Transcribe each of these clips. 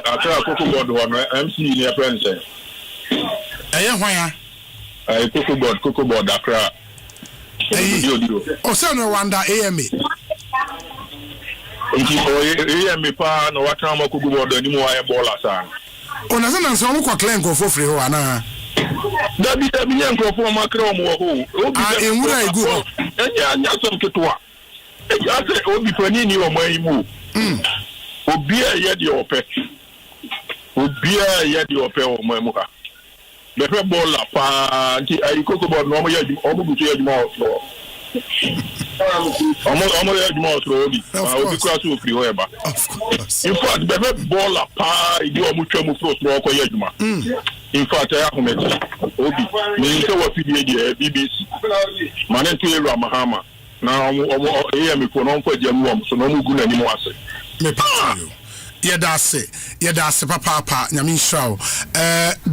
Accra Cocoa Board one MC near Prince. Cocoa Board Accra. Oh, so no wonder AMA. AMA pa no wakama Cocoa Board anymore Ebola san. On a sudden some kwa klenko for free ana. Dabi nyanko for makro mo ho. Ah, enwura egu. Enya some ketwa. Eja se obi pani ni o mayimu. Obi a ye de ope. Obi a ye de ope o mayimu ka. The ball pa anti I Cocoa Board no mo ye omo ya juma o. Omo ya juma o obi. Obi kwa so free ho eba. Of course. In fact, the ball pa idu omo twam fro no ko ye juma. In fact, I have met obi. Me say what video dey BBC. Mane to Era Mahama. Na omo AM ko no ko jam wo so no mu gu na ni mo ase. Me pa you. Yedase papa nyame nshraw.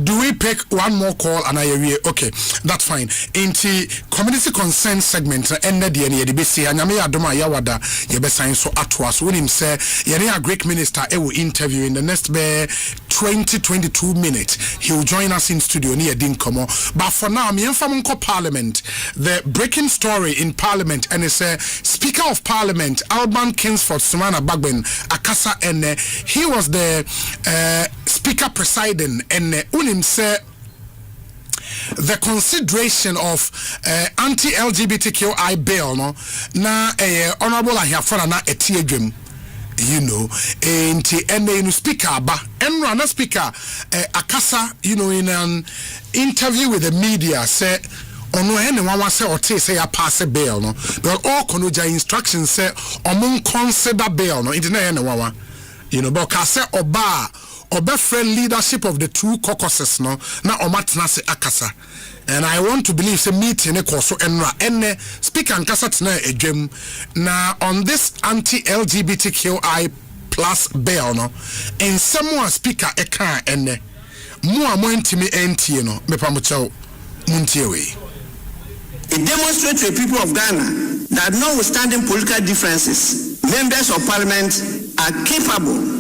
Do we pick one more call and okay, that's fine. Inti community concern segment enne de ne yede besi nyame adoma yawada yebesan so atoa so wonim say yene a Greek minister will interview in the next 22 minutes. He will join us in studio near Dinkomo. But for now, me and Parliament, the breaking story in Parliament, and it's Speaker of Parliament, Alban Kingsford Sumana Bagben Akasa, and he was the Speaker presiding, and unim say the consideration of anti-LGBTQI bill, no, na honorable ahiyafora na etiedwem. You know, and speaker ba and speaker akasa, you know, in an interview with the media say ono ene wan say or say ya pass a bail no, but all konoja instructions say omon consider bail no it na ene wan, you know, but ka say oba friend leadership of the two caucuses no na omatna se akasa. And I want to believe the meeting so and speaker and tena edwem na on this anti-LGBTQI plus bill no and someone speaker eka ene mo amontimi entie no me pamochao muntie we. It demonstrates to the people of Ghana that notwithstanding political differences, members of parliament are capable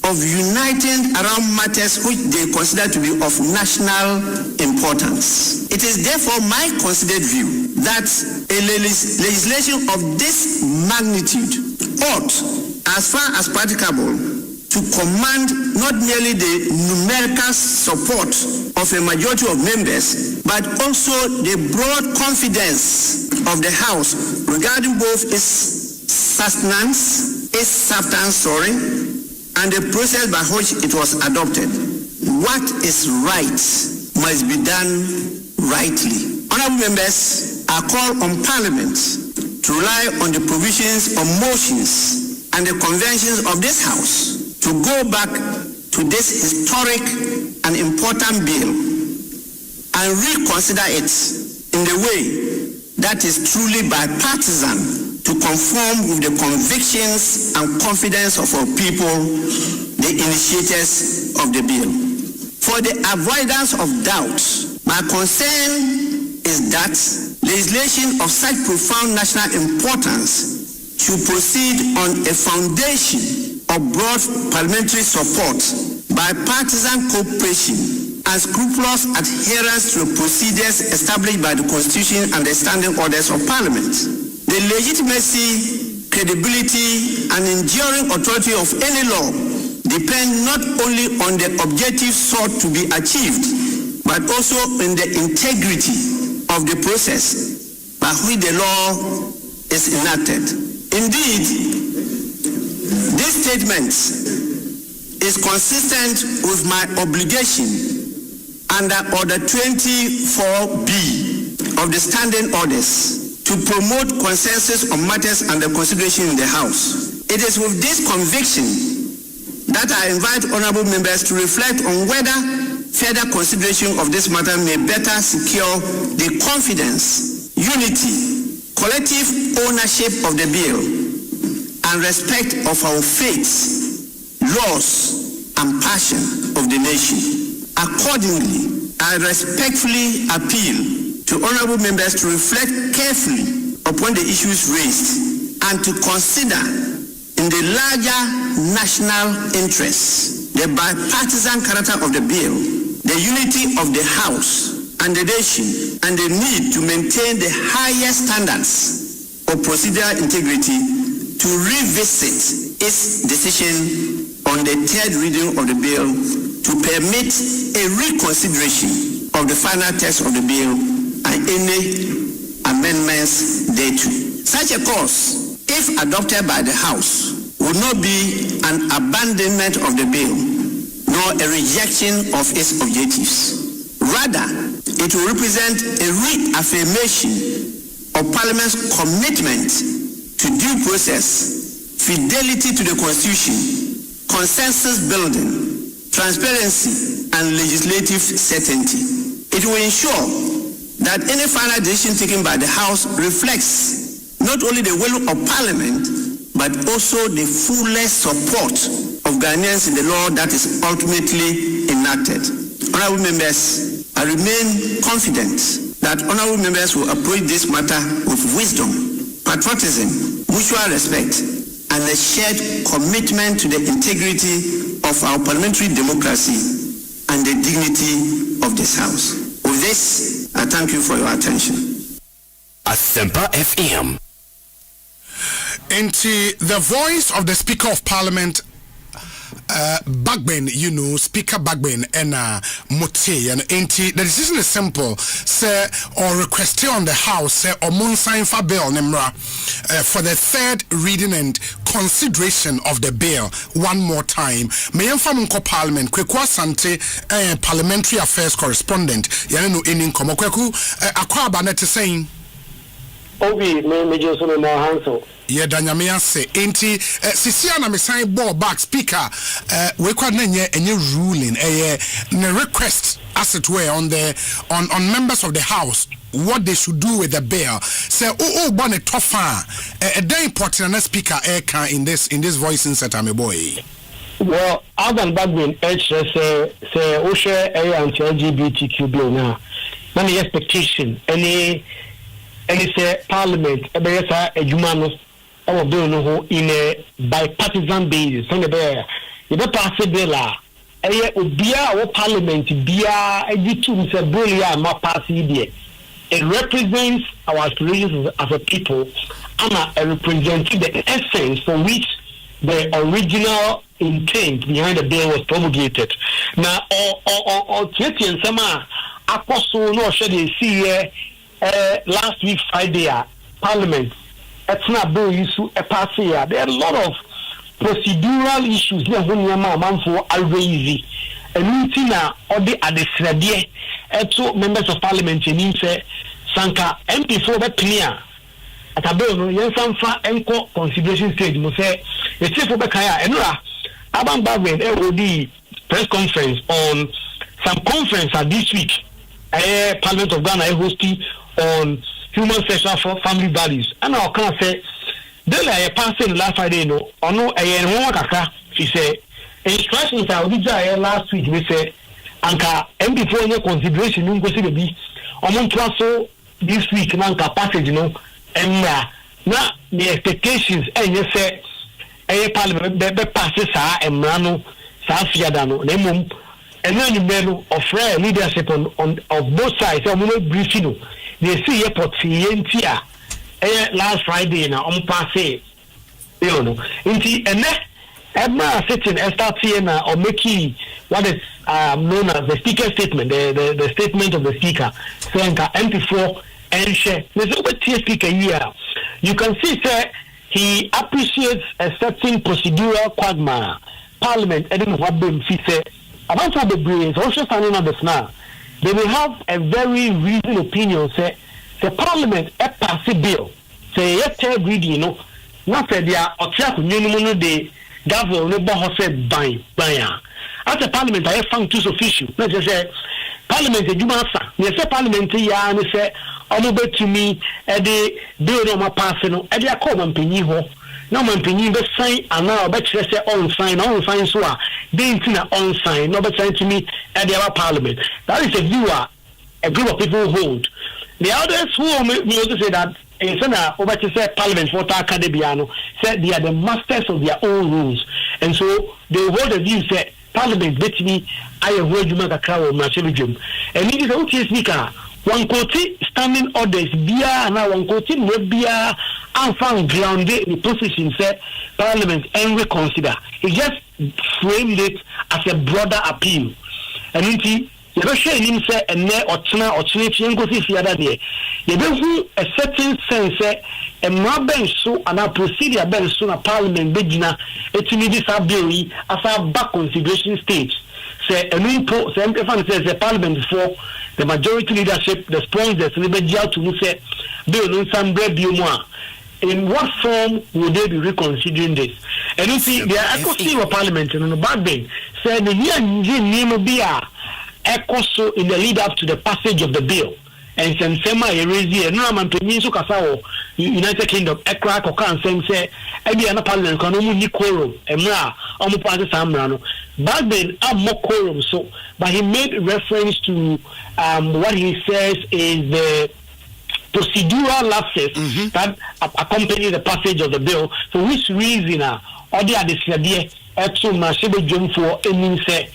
of uniting around matters which they consider to be of national importance. It is therefore my considered view that a legislation of this magnitude ought, as far as practicable, to command not merely the numerical support of a majority of members, but also the broad confidence of the House regarding both its substance, and the process by which it was adopted. What is right must be done rightly. Honorable members, I call on Parliament to rely on the provisions of motions and the conventions of this House to go back to this historic and important bill and reconsider it in the way that is truly bipartisan to conform with the convictions and confidence of our people, the initiators of the bill. For the avoidance of doubt, my concern is that legislation of such profound national importance should proceed on a foundation of broad parliamentary support, bipartisan cooperation, and scrupulous adherence to the procedures established by the Constitution and the standing orders of Parliament. The legitimacy, credibility, and enduring authority of any law depend not only on the objectives sought to be achieved, but also on the integrity of the process by which the law is enacted. Indeed, this statement is consistent with my obligation under Order 24B of the Standing Orders to promote consensus on matters under consideration in the House. It is with this conviction that I invite honorable members to reflect on whether further consideration of this matter may better secure the confidence, unity, collective ownership of the bill, and respect of our faiths, laws, and passion of the nation. Accordingly, I respectfully appeal to honorable members to reflect carefully upon the issues raised and to consider in the larger national interests, the bipartisan character of the bill, the unity of the House and the nation, and the need to maintain the highest standards of procedural integrity, to revisit its decision on the third reading of the bill to permit a reconsideration of the final text of the bill and any amendments thereto. Such a course, if adopted by the House, would not be an abandonment of the bill, nor a rejection of its objectives. Rather, it will represent a reaffirmation of Parliament's commitment to due process, fidelity to the Constitution, consensus building, transparency, and legislative certainty. It will ensure that any final decision taken by the House reflects not only the will of Parliament, but also the fullest support of Ghanaians in the law that is ultimately enacted. Honourable members, I remain confident that honourable members will approach this matter with wisdom, patriotism, mutual respect, and a shared commitment to the integrity of our parliamentary democracy and the dignity of this House. With this, I thank you for your attention. Asempa FM. Into the voice of the Speaker of Parliament, Bagbin, Speaker Bagbin and Mote, and the decision is simple, say, or requested on the House, say, or Monsign for bill, Nemra, for the third reading and consideration of the bill one more time. Mayemfamunko Parliament, Kwekwa Sante, Parliamentary Affairs Correspondent, Yanenu Inin Komokweku, Akwaba net saying. Obi, me just on my hands. Yeah, Danyamia say, Enti, Sisiana Messiah ball back speaker, we could any ruling, a request as it were on members of the House what they should do with the bill. Say, one a tough a day important speaker in this voicing set, I'm a boy. Well, other than Bagbin, say, Osha, anti-LGBTQ bill now. Any expectation, any say Parliament, a human or bill in a bipartisan basis. So the pass a bill, a Parliament, Bia, a G2 say Bulia, ma pass it. It represents our aspirations as a people and representing the essence for which the original intent behind the bill was promulgated. Now, or Christian Sama, Apostle, no, should they see last week Friday, Parliament, it's not bill issue a pass here. There are a lot of procedural issues here when you are raising. And we now or the adesrade, so members of Parliament in say Sanka MP4 be clear. At a bill no yen sanfa enko consideration stage mo say it's for be kaya enura Aban Bagwen LOD press conference on some conference this week. Parliament of Ghana hosting on human sexual family values. And I can say, they passing last Friday, no, or no, she said, instructions are last week, we say, Anka, MP4 no consideration, no consider be, so this week, Nanka passage, and now the expectations, and you say, Parliament, passes, and Rano, Safiadano, Nemum, and then you may offer leadership on of both sides. I'm not briefing. They see airport last Friday now on passe. And then sitting and start seeing or making what is known as the speaker statement, the statement of the speaker, saying MP4 and share. There's over tier speaker here. You can see that he appreciates a certain procedural quagmire. Parliament, I don't know what they say. About the brains, also standing on the snare. They will have a very reasoned opinion. Say the Parliament a pass a bill. Say yes, third reading, not that they are or track minimum the governor no more said by. At the Parliament, I have found two official. Let's just say Parliament a Jumasa. Yes, a Parliament ya and say, I'm bet to me a day bill on my passing, and they are called on Piniho. No man pinion be sign and now bet say on sign so they on sign no bet sign to me at the other Parliament. That is a view a group of people hold. The others who may also say that over to say Parliament for Academiano said they are the masters of their own rules, and so they hold the view say Parliament bet me I avoid you make a crowd of Marcellium, and it is a speaker. One quote standing orders bia na one quote no bia and found grounded in the position said Parliament and reconsider. He just framed it as a broader appeal, and indeed. You don't share him say and ne or tuna or tuna go see the other day. You don't a certain sense a maben so and a procedure ben so na Parliament begina it need this bill as a back consideration stage. Say a new po say says the Parliament for the majority leadership the sponsors to say bill no some bill in what form would they be reconsidering this? And you see the Ekosiisen Parliament and the back bay said the year name be Ekoso in the lead up to the passage of the bill, and Sema Erezi, no man Penisu Casao, United Kingdom, Ekra Kokan, say, Ebiana Parliament, Konomu Quorum, Emra, Omupasa Samrano. Back then, I'm more quorum, so, but he made reference to what he says is the procedural lapses that accompany the passage of the bill, for which reason, or the idea, Exo Mashebe Jum for any say,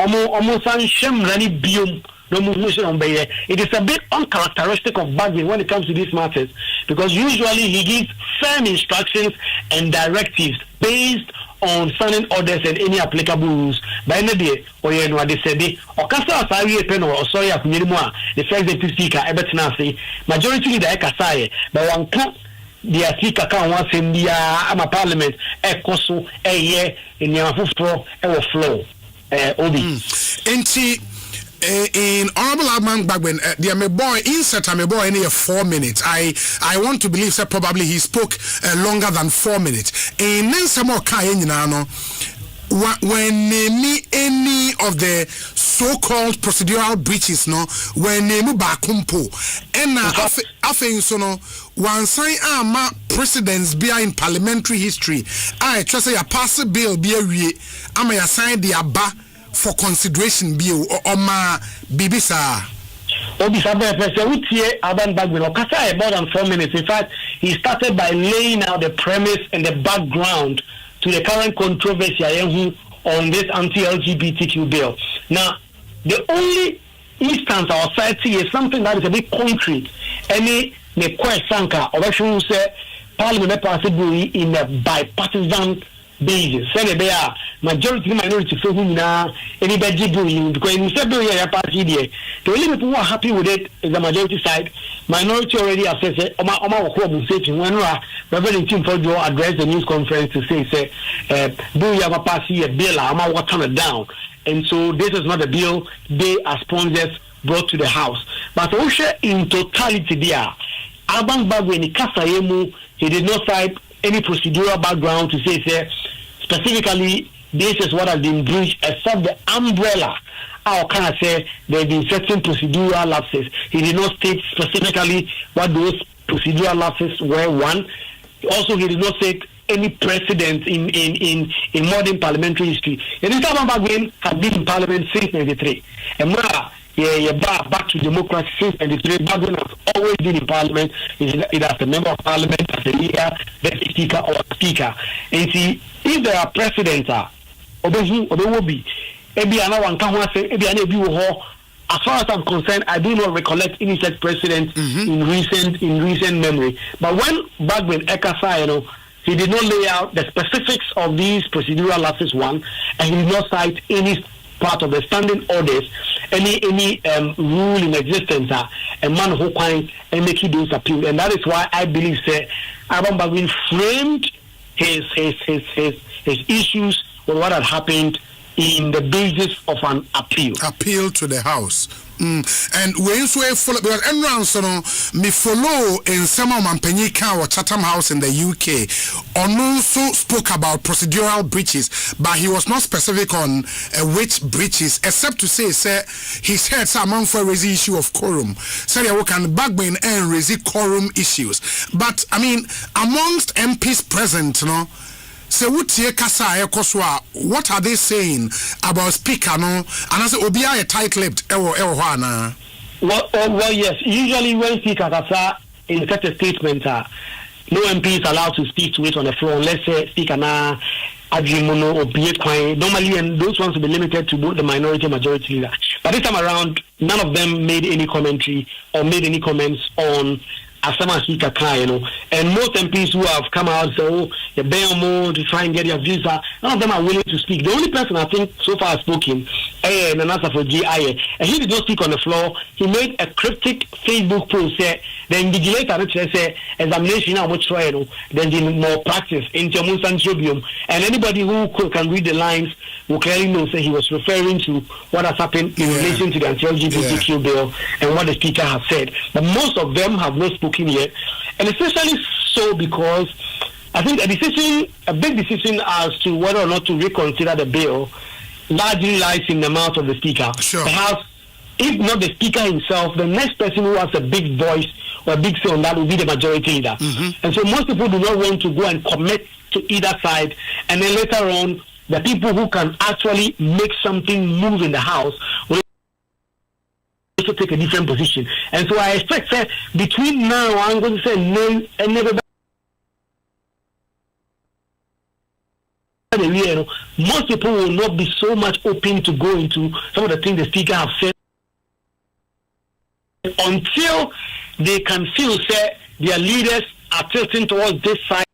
almost unshamrani bium no movement on Bayer. It is a bit uncharacteristic of Bagwin when it comes to these matters, because usually he gives firm instructions and directives based on standing orders and any applicable rules. By the day, or you know, they said, or Casa Asari pen or sorry of Nirmoa, the first deputy speaker, Ebetanasi, majority leader Ekasai, but one can't. The speaker can once in the Parliament, Ekoso, a year in the Afufro, flow. Obi. In Honorable Adman Bagwen, the my boy insert my boy in 4 minutes. I want to believe that probably he spoke longer than 4 minutes. In some more when me any of the so-called procedural breaches, no, when name bakumpo, and after so no, one sign ma precedents be in parliamentary history. I trust a pass bill be a am I assign the abba for consideration bill or ma bibisa. Obi Sabe President Aban Bagwin Okasa about than 4 minutes. In fact, he started by laying out the premise and the background to the current controversy on this anti-LGBTQ bill. Now, the only instance our society is something that is a bit concrete. Any sanka or actually say Parliament possibly in a bipartisan basis. Say they are majority minority so anybody doing because in the party there. The only people who are happy with it is the majority side. Minority already assessed it. When Reverend Tim Fojo addressed the news conference to say do you have a party a bill? I'm what turn it down. And so this is not a bill they as sponsors brought to the house. But also in totality there, Aban Bagwe Kasayemu, he did not cite any procedural background to say specifically this is what has been breached except the umbrella. How can I say there have been certain procedural lapses? He did not state specifically what those procedural lapses were. One, also he did not state any precedent in modern parliamentary history. And this Bagwe has been in parliament since 1993. And back to democracy since 1993. Bagwe has always been in parliament. Either as a member of parliament, as a leader, deputy speaker, or speaker. And see, if there are precedents, or there will be. As far as I'm concerned, I do not recollect any such precedent in recent memory. But when Bagwin Ekasa, he did not lay out the specifics of these procedural lapses one, and he did not cite any part of the standing orders, any rule in existence, a man who can and make those appeal. And that is why I believe Aban Bagwin framed his issues with what had happened in the basis of an appeal to the house. And when you follow because me follow in some of Mampenyika or Chatham House in the UK also spoke about procedural breaches, but he was not specific on which breaches, except to say he's heard some for raise issue of quorum. So we can backbone and raise quorum issues. But I mean, amongst MPs present, so what are they saying about speaker and I say obi a tight-lipped well yes, usually when speakers are in such a statement, no MP is allowed to speak to it on the floor unless Speaker na Adrimuno or Biekwain. Normally, and those ones will be limited to both the minority and majority leader. But this time around, none of them made any commentary or made any comments on Asempa Speaker Kai, and most MPs who have come out say, oh, you're more to try and get your views. None of them are willing to speak. The only person I think so far has spoken, and answer for GIA, and he did not speak on the floor. He made a cryptic Facebook post. The invigilator say examination now much trial, then the more practice in Jomusan. And anybody who can read the lines will clearly know say he was referring to what has happened in relation to the anti-LGBTQ bill and what the speaker has said. But most of them have not spoken yet, and especially so because I think a big decision as to whether or not to reconsider the bill largely lies in the mouth of the speaker. Sure. Perhaps, if not the speaker himself, the next person who has a big voice or a big say on that will be the majority leader. And so most people do not want to go and commit to either side, and then later on, the people who can actually make something move in the House will also take a different position. And so I expect that between now, I'm going to say no and never. Most people will not be so much open to go into some of the things the speaker has said until they can feel that their leaders are tilting towards this side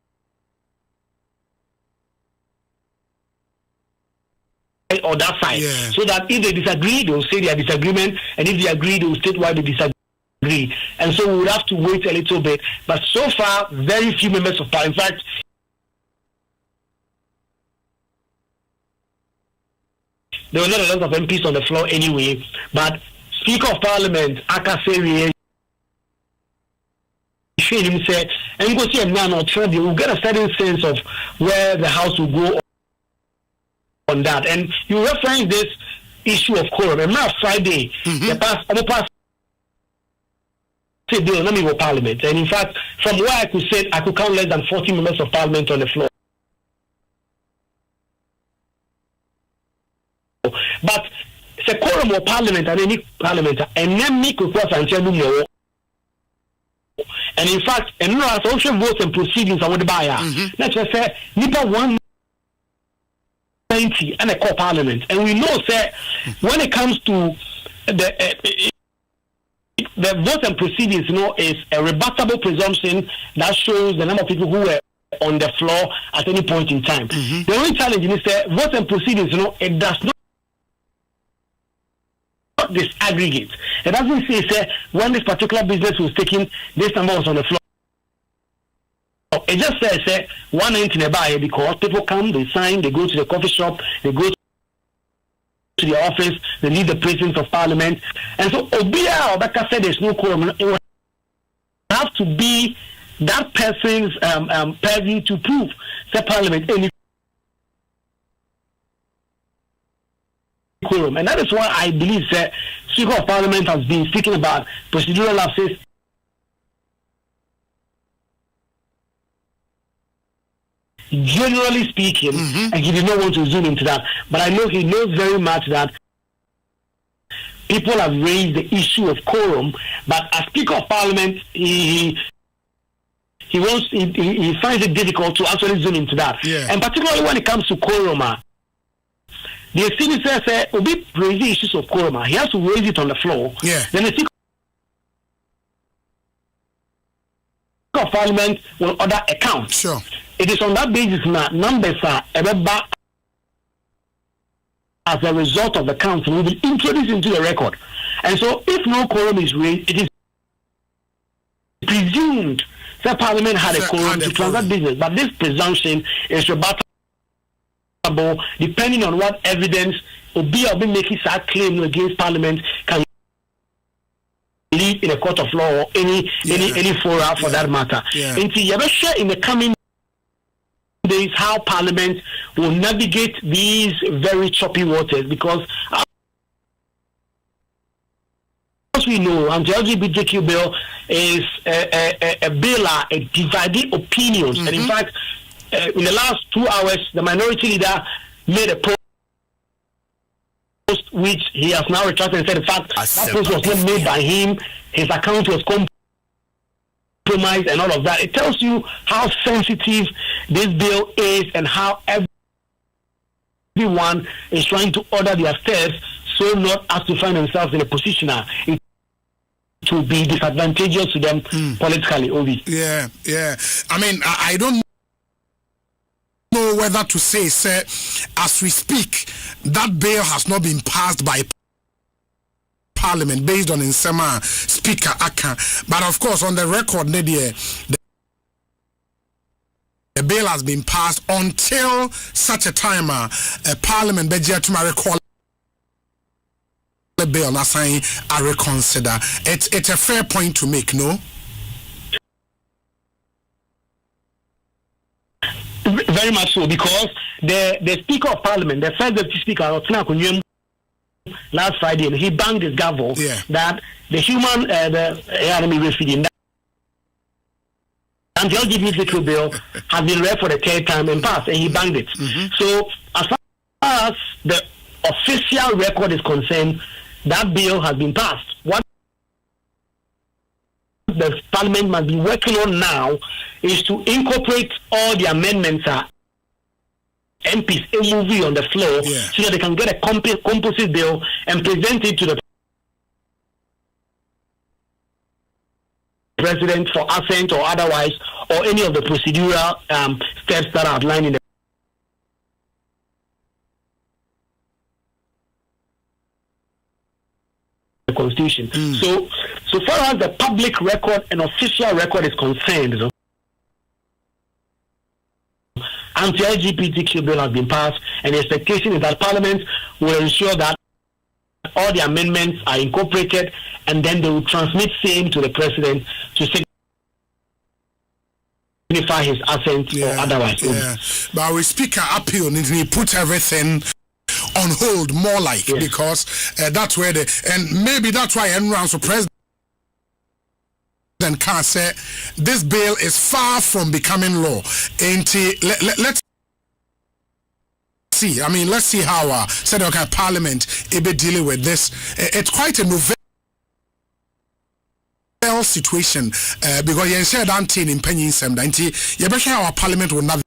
or that side. So that if they disagree, they will say their disagreement, and if they agree, they will state why they disagree. And so we would have to wait a little bit. But so far, very few members of Parliament. In fact, there were not a lot of MPs on the floor anyway, but Speaker of Parliament, Akaseri, him said, and go see a man or trade, you will get a certain sense of where the House will go on that. And you reference this issue of quorum. And now Friday, the past bill, not even Parliament. And in fact, from where I could say, I could count less than 40 members of Parliament on the floor. But the quorum of Parliament and any Parliament, and then me could cross and tell you. And in fact, and no social votes and proceedings I would buy. Let's just say, Nipa 190 and a core Parliament. And we know that when it comes to the votes and proceedings, is a rebuttable presumption that shows the number of people who were on the floor at any point in time. The only challenge is that votes and proceedings, it does not disaggregate. It doesn't say when this particular business was taken, this number was on the floor. It just says 190 in a buy because people come, they sign, they go to the coffee shop, they go to the office, they leave the presence of Parliament. And so Obia Obeka said there's no quorum. It will have to be that person's purview to prove that Parliament any quorum. And that is why I believe that Speaker of Parliament has been speaking about procedural lapses generally speaking, and he did not want to zoom into that. But I know he knows very much that people have raised the issue of quorum, but as Speaker of Parliament, he finds it difficult to actually zoom into that. And particularly when it comes to quorum, the senator said, "Obi raise the issues of quorum. He has to raise it on the floor." Then the Speaker of Parliament will order a count. It is on that basis now numbers are as a result of the count will be introduced into the record. And so if no quorum is raised, it is presumed that Parliament had a quorum to transact business. But this presumption is rebuttable depending on what evidence will be making that claim against Parliament can lead in a court of law or any fora for that matter. And you ever share in the coming days how Parliament will navigate these very choppy waters, because as we know, the LGBTQ bill is a bill, a divided opinions. And in fact, in the last 2 hours, the minority leader made a post which he has now retracted and said, in fact, that post was not made by him. His account was compromise and all of that. It tells you how sensitive this bill is and how everyone is trying to order their steps so not as to find themselves in a position it will be disadvantageous to them politically. Obi. Yeah. I mean, I don't know whether to say, sir, as we speak, that bill has not been passed by Parliament based on Nsema Speaker Aka, but of course on the record, the bill has been passed until such a time Parliament budget to recall the bill. Not saying I reconsider. It's a fair point to make, no? Very much so, because the Speaker of Parliament, the first deputy speaker, last Friday, he banged his gavel that the human enemy refugee and the LGBTQ bill has been read for the third time and passed, and he banged it. So as far as the official record is concerned, that bill has been passed. What the Parliament must be working on now is to incorporate all the amendments MPs a movie on the floor so that they can get a composite bill and present it to the president for assent or otherwise, or any of the procedural steps that are outlined in the Constitution. So far as the public record and official record is concerned, anti-LGBTQ bill has been passed, and the expectation is that Parliament will ensure that all the amendments are incorporated, and then they will transmit same to the president to signify his assent or otherwise. But our speaker appeal, he put everything on hold, more like, because that's where and maybe that's why everyone's so president can say this bill is far from becoming law. And let's see. I mean, let's see how Parliament be dealing with this. It's quite a novel situation because you said anti in penny sem our Parliament will navigate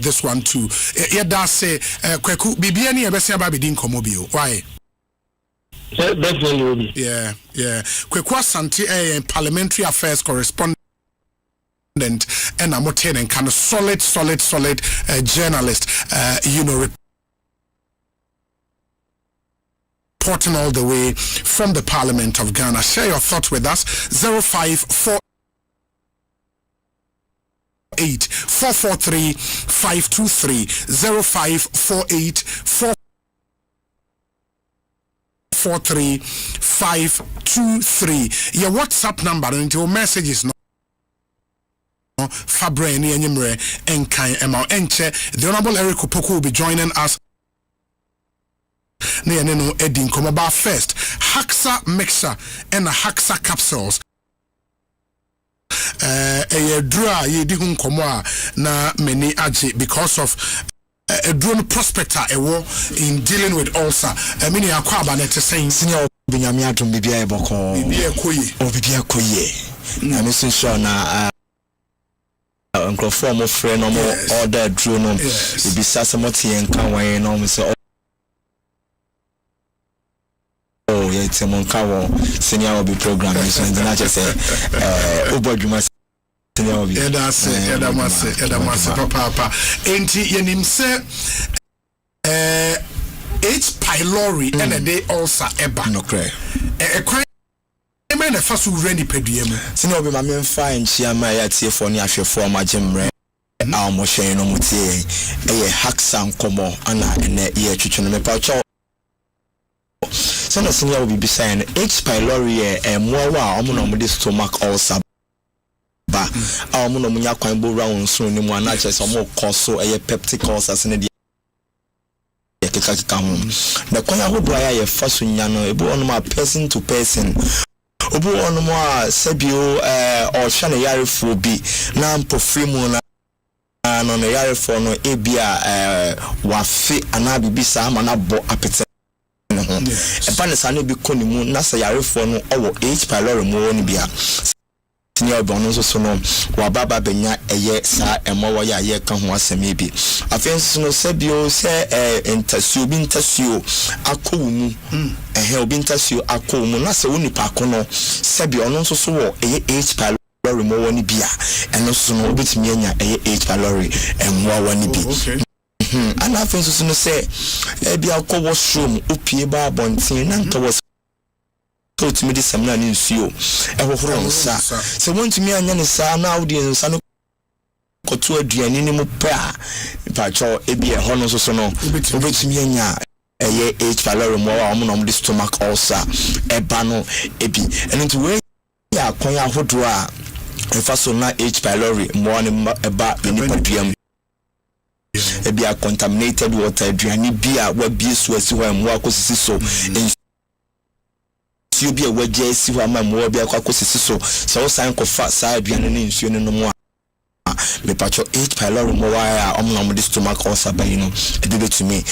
this one too. Does say kweku bibiani ebesi ababidin komobio. Why? Definitely. Yeah. Kweku Asante parliamentary affairs correspondent and I'm and kind of solid journalist. Reporting all the way from the Parliament of Ghana. Share your thoughts with us. 0548 443 523 0548 443 523. Your WhatsApp number and your message is not Fabre ni Enyimre Enkai Emma Enche. The Honorable Eric Opoku will be joining us. No Edin Komaba first. Haxa mixture and Haxa capsules. A draw ye di hun komo na many aji because of a drone prospector a war in dealing with ulcer. Many akwaba net saying senior Binyamia to Bibia Boko Bibia Koye. Na Mr. Shona Uncle former friend or more order drone it be Sasamoti and Kawaii and almost it's a Monkawa senior will be programming so not just say Ubajuma senior will be Papa Enti Yenim say H. pylori and a day also eba no cray a first ready pedium. Sino be my main fine, she and my tea for near for my gym. Our motion no mutie, a haxan como, Anna, and a year chicken me pouch. Send us will be saying H. pylori and more wow, I'm this stomach also. Ba, our monomonia can go round soon, no more natures or more coso, a peptic ulcers in the the Koya who do I first when you know, on my person to person. Obu ono mo sebio or shane yare fo bi na mpofrimu na no ne yare fo no ebia wafe ana bibisa ama na bo apete no ho e ba ne sa no bi koni mu na sa yarefo no owo H pylori mo ni bia senior bono so no wa baba benya eye sa emowo ya ye ka ho asem bi afenso no se bio se intasuo bi intasuo akowu mu obi intasuo akowu mu na se woni pa kono se bio no so so wo eye H pylori mo woni bia eno so no obetimi anya eye H pylori emwa woni bi and afenso no se bia akowo shroom opie ba bontin na nka wo to me this semina ni nsuo ehoro nsa se wontumi anya ne sa na audience no koto aduani ni mu pa pa cho ebi ehoro no so no obetumi anya eye H pylori mo wa mo no mo stomach ulcer eba no ebi enti we ya kon ya hodo a efa so na H pylori mo ne eba ni paduam ebi a contaminated water aduani bia wa bie so asi ho mo akosisi so you be a waje si wa ma mo bia kwa kosisi so sign ko fa sa aduane ne nsuo ne no mo me pacho H pylori mo wa ya omna mo stomach ulcer ba no e be to me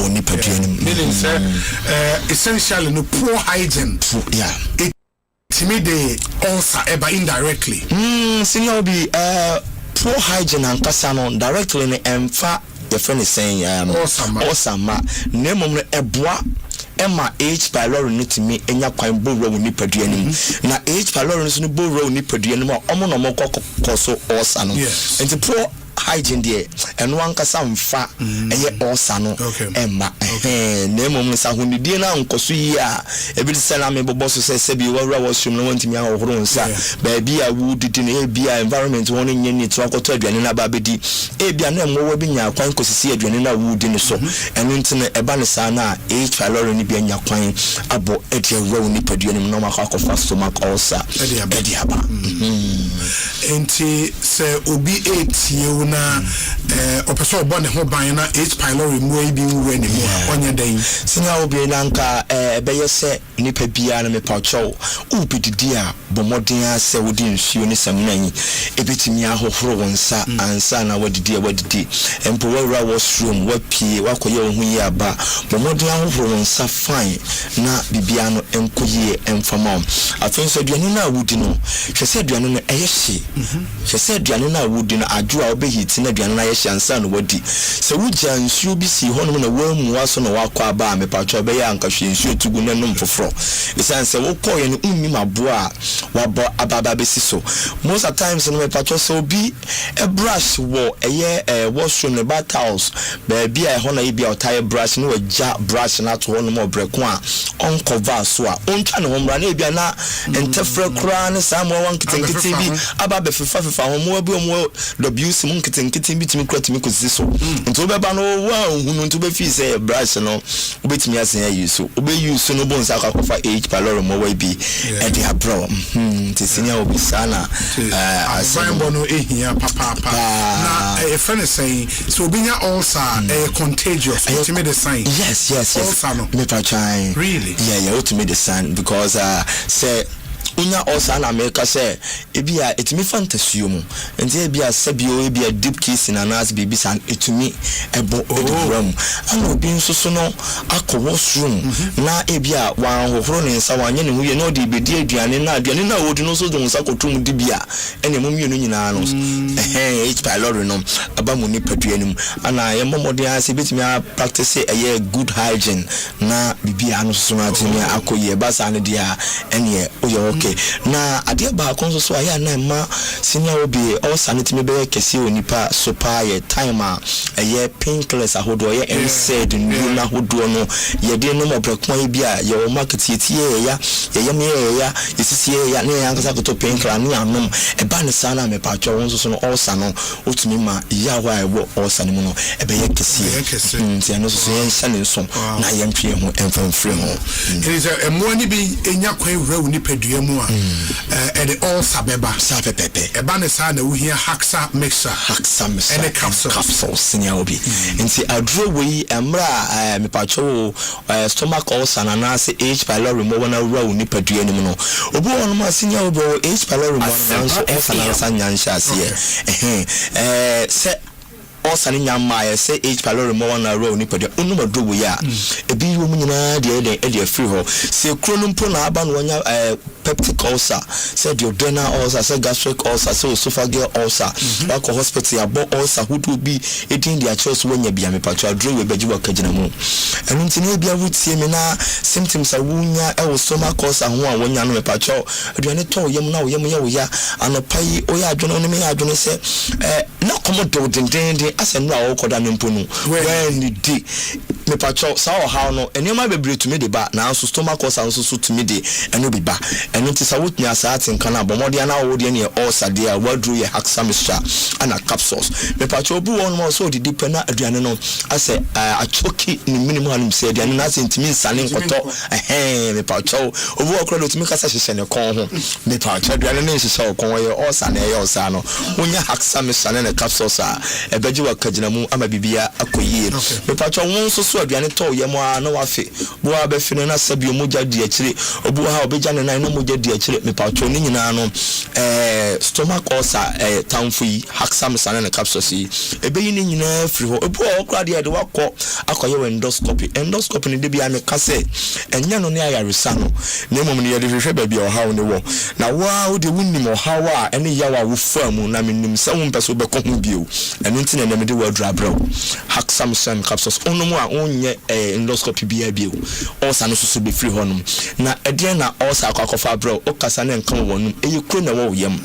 ni paduane meaning say essentially no poor hygiene it me the ulcer eba indirectly senior be poor hygiene and kasa no directly ne emfa your friend is saying osama nemom no eboa Emma H pylori no timi enya kwan boro wo nipadua nim na H pylori no so no boro wo nipadua nim omo no mo kokoso osa no enti pro hygiene there eno ankasa mfa eye osa no Emma na emom sa honidie na nkoso yi a ebi sela me bobo so se bi wawra washroom no wantimi ahohoro nsa ba bi a wudidi na bi a environment won nye ni to akoto aduane na ba bedi e bi a na emwo bi nya kwan kosisi aduane na wudi ni so eno ntine eba ne sa na H pylori ni bi anya kwan abo edi awro ni paduane no ma akofa stomach ulcer edi aba enti se obi etie na opeso obo ne ho ban na H pylori mu bi nwe ni mu onye den sinya obi na nka beye se nipa bia na me pacho ubididi a bomoden ase wodi nsuo ni samnan ebetimi ahohoro wonsa ansa na wadidi empo wawra washroom wapie wakoye ohun yi aba bomoden ahohoro wonsa fine na bibia no enkoye emfamam afenso aduane na wudi no hwese aduane no eyehye hwese aduane na wudi no adwo a obehiti na aduane na yehye ansa no wadi se wugya nsuo bi si hono na wamu aso na wakọ aba me pacho be ya anka hwe nsuo tugu na nom foforo esan se wokoye no unni maboa wabo ababa besi so most of times no me pacho so bi a brush wo eye washroom ne battles be bia hono yi bia otaye brush no wagya brush na to hono mo breko a on cover so a ontwa ne homra na bia na entefre kura ne samo wan kitenkete bi aba be fefa homo bi omo wc mun kitenkete bi timi kura timi kosi so nto be ba no wa hunu nto be fi say brush no obetimi asen ayi so obe use no bon saka kofa H pylori mo wa bi e dey abro tisinya obi sana asan bono ehia papa na e friend say so obinya ulcer contagious ultimate the sign yes ulcer no me try really yeah ultimate the sign because say unya osa na America say ebia etimi fantasy mu enti ebia sabio ebia deep kiss na nas baby san etumi ebo edrum ana obi nsoso no akọ washroom na ebia wan hohoro ne nsa wanye ne huye no de bedi aduane na wodi no so do nsa kotum di bia ene momienu nyina no H pylori no aba mu ni paduanum ana ye momode ase betimi practice eye good hygiene na bibia no so na timi akoye basa ne dia ene oyo na ade ba konso so aya na ma senior obi o sanitimi be kesi onipa sopa ye time a eye pinkless ahodo ye NSAID ndu na ahodo no ye de no mobrekon bi a ye o market yetie ya yesisi ya ne yankasa koto pinkla ni anom e ba ne sana me pa twa wonso so no osa no otumi ma ya wa e wo osa ne mu no e be ye kesi nti ano so ye nsa ne nso na ye ntwe ho emfamfre ho is a mo ni bi enya kwan wura uni padua mu a the all sabeba sapepepe e ba ne sa na wo hia haxa mixer and a capsule senior obi nti adro we emra me pa twa stomach ulcer na na se H pylori mo na wura uni padua ni mu no obu on ma senior obi H pylori mo na so ulcer na sa nyansha se se also in Yamaya say H. Palori Moana Row Nipada Unuma Duya. A be woman the free ho. Say Cronum Puna Aban peptic ulcer, said your dinner ulcer, said gastric ulcer, so esophageal ulcer, like a hospital about ulcer, who will be eating their choice when you be a patch, drew with Bejuwa Kajinamu. And in Tinabia would see me now symptoms of wunya, I was stomach ulcer, and one when you know a patch out. Do you know yam now, yam ya, and a pay, oh, I don't know, I don't say, no commodore, then as a now, Kodanimpunu, when you did. Me pacho saw how no and you might be to me the back now so stomach was also to me and no be back and it is a witness at in Canada more than our audience also dear what drew your haxa mixture and a capsules me pacho bu one more so the dependent adriano I say a choky in minimum said and nothing to me selling koto me pacho over credit to make us a send a call me pacho adriano is so con or san sano when you haxa mixture and a capsules a bedua kajinamu ama bibia akoye me pacho one so aduane to yemo na wafe bo abefine na sabio moja di akire obu ha obeja ne nan no moja di akire me pacho ni nyina no stomach ulcer tamfo yi haksam sana na capsules yi ebeyi ni nyina free ho obu okra de wakọ akoye endoscopy ni de bia me kase enya no ne ayaresa no na mom ne ye de hwehwe ba bia ohaw ne wo na wa wo de wunnim ohaw a ene yawa wo famu na menim se wo mpeso be ko hu bio eno ntine na me de wadra bra haksam sana capsules onomu a onye endoscopy bia bio ulcer no so be free honum na ede na ulcer akwakofa bro o kasa na nkan wonum kro na wo yam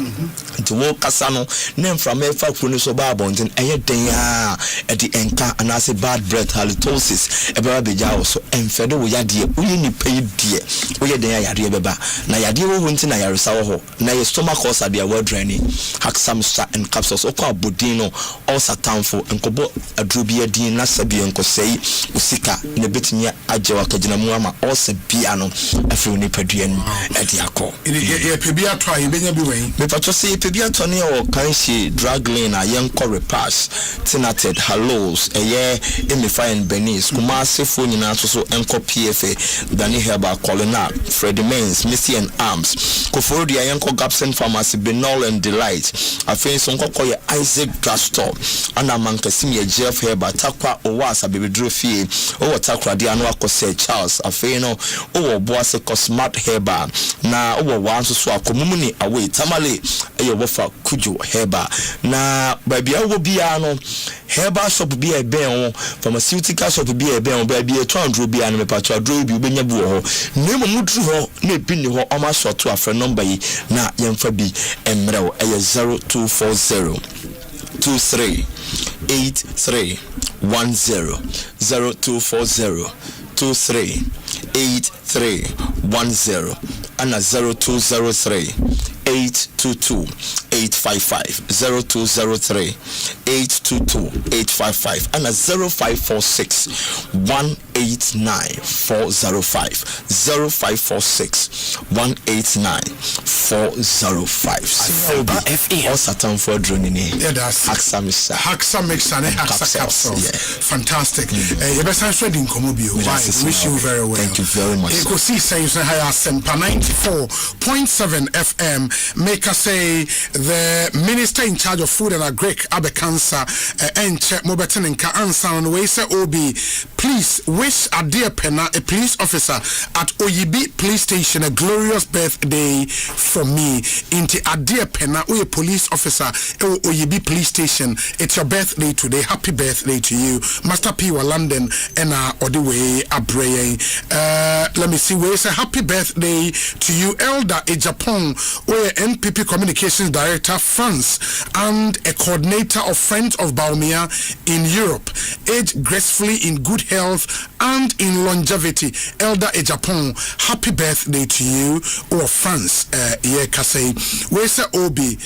nti wo kasa no na mframa efa kro no so ba abonten den a ede enka anase bad breath halitosis eba beja wo so emfede wo yade uye ni pay die uye den yade beba na yade wo ho nti na yaresa wo ho na ye stomach ulcer dia wo draining haksam star and capsules o kwa bodino ulcer tanfo enkobo adrobi adin na sabi enkosei usika ne betimi ajewa kagina mu ama ulcer bia no afro ni padua no ade akọ ye pebia to a yebenya bi wen me pacho say pebia to ne o kanshi drug lane a yenko repass tinated hallows eye emifine benis kuma sefo nyina so enko pfa dani herba colonel Fred Mens Missy and Arms koforo dia yenko Gapsen Pharmacy Benol and Delight afen so nkoko ye Isaac Drugstore ana mankasi me Jeff Herba takwa owasa bebedro fie o takwa dia no akose Charles afen no o boase Cosmart Herba na o wanso so akomumuni away tamale e wofa kujo Herba na babia wo bia no Herba shop bia ben pharmaceutical shop bia ben babia tondro bia no me patro dro bi obenya bu ho nemo mudru ho na ebini ho o ma short to afre number yi na yemfa bi emrew e 0240 23 83 10 0240 23 83 10 and 0203 822 855 0203 822 855 and 0546 189 405 0546 189 405 Asempa FM all Satan for drone ni Haxa mixture and Haxa capsules fantastic you better spread in komo bio wish you very well thank you very much Ekosiisen you say Asempa 94.7 FM make us say the minister in charge of food and agric abe cancer enche mobetin nka ansa on we say obi please wish a dear penna a police officer at Oyibi police station a glorious birthday from me into a dear penna or a police officer at Oyibi police station it's your birthday today happy birthday to you Master P wa London and or the way abraye let me see we say happy birthday to you Elder in Japan where NPP Communications Director France and a coordinator of Friends of Baumia in Europe, aged gracefully in good health and in longevity. Elder in Japan, happy birthday to you, or France, Kase. We say Obi,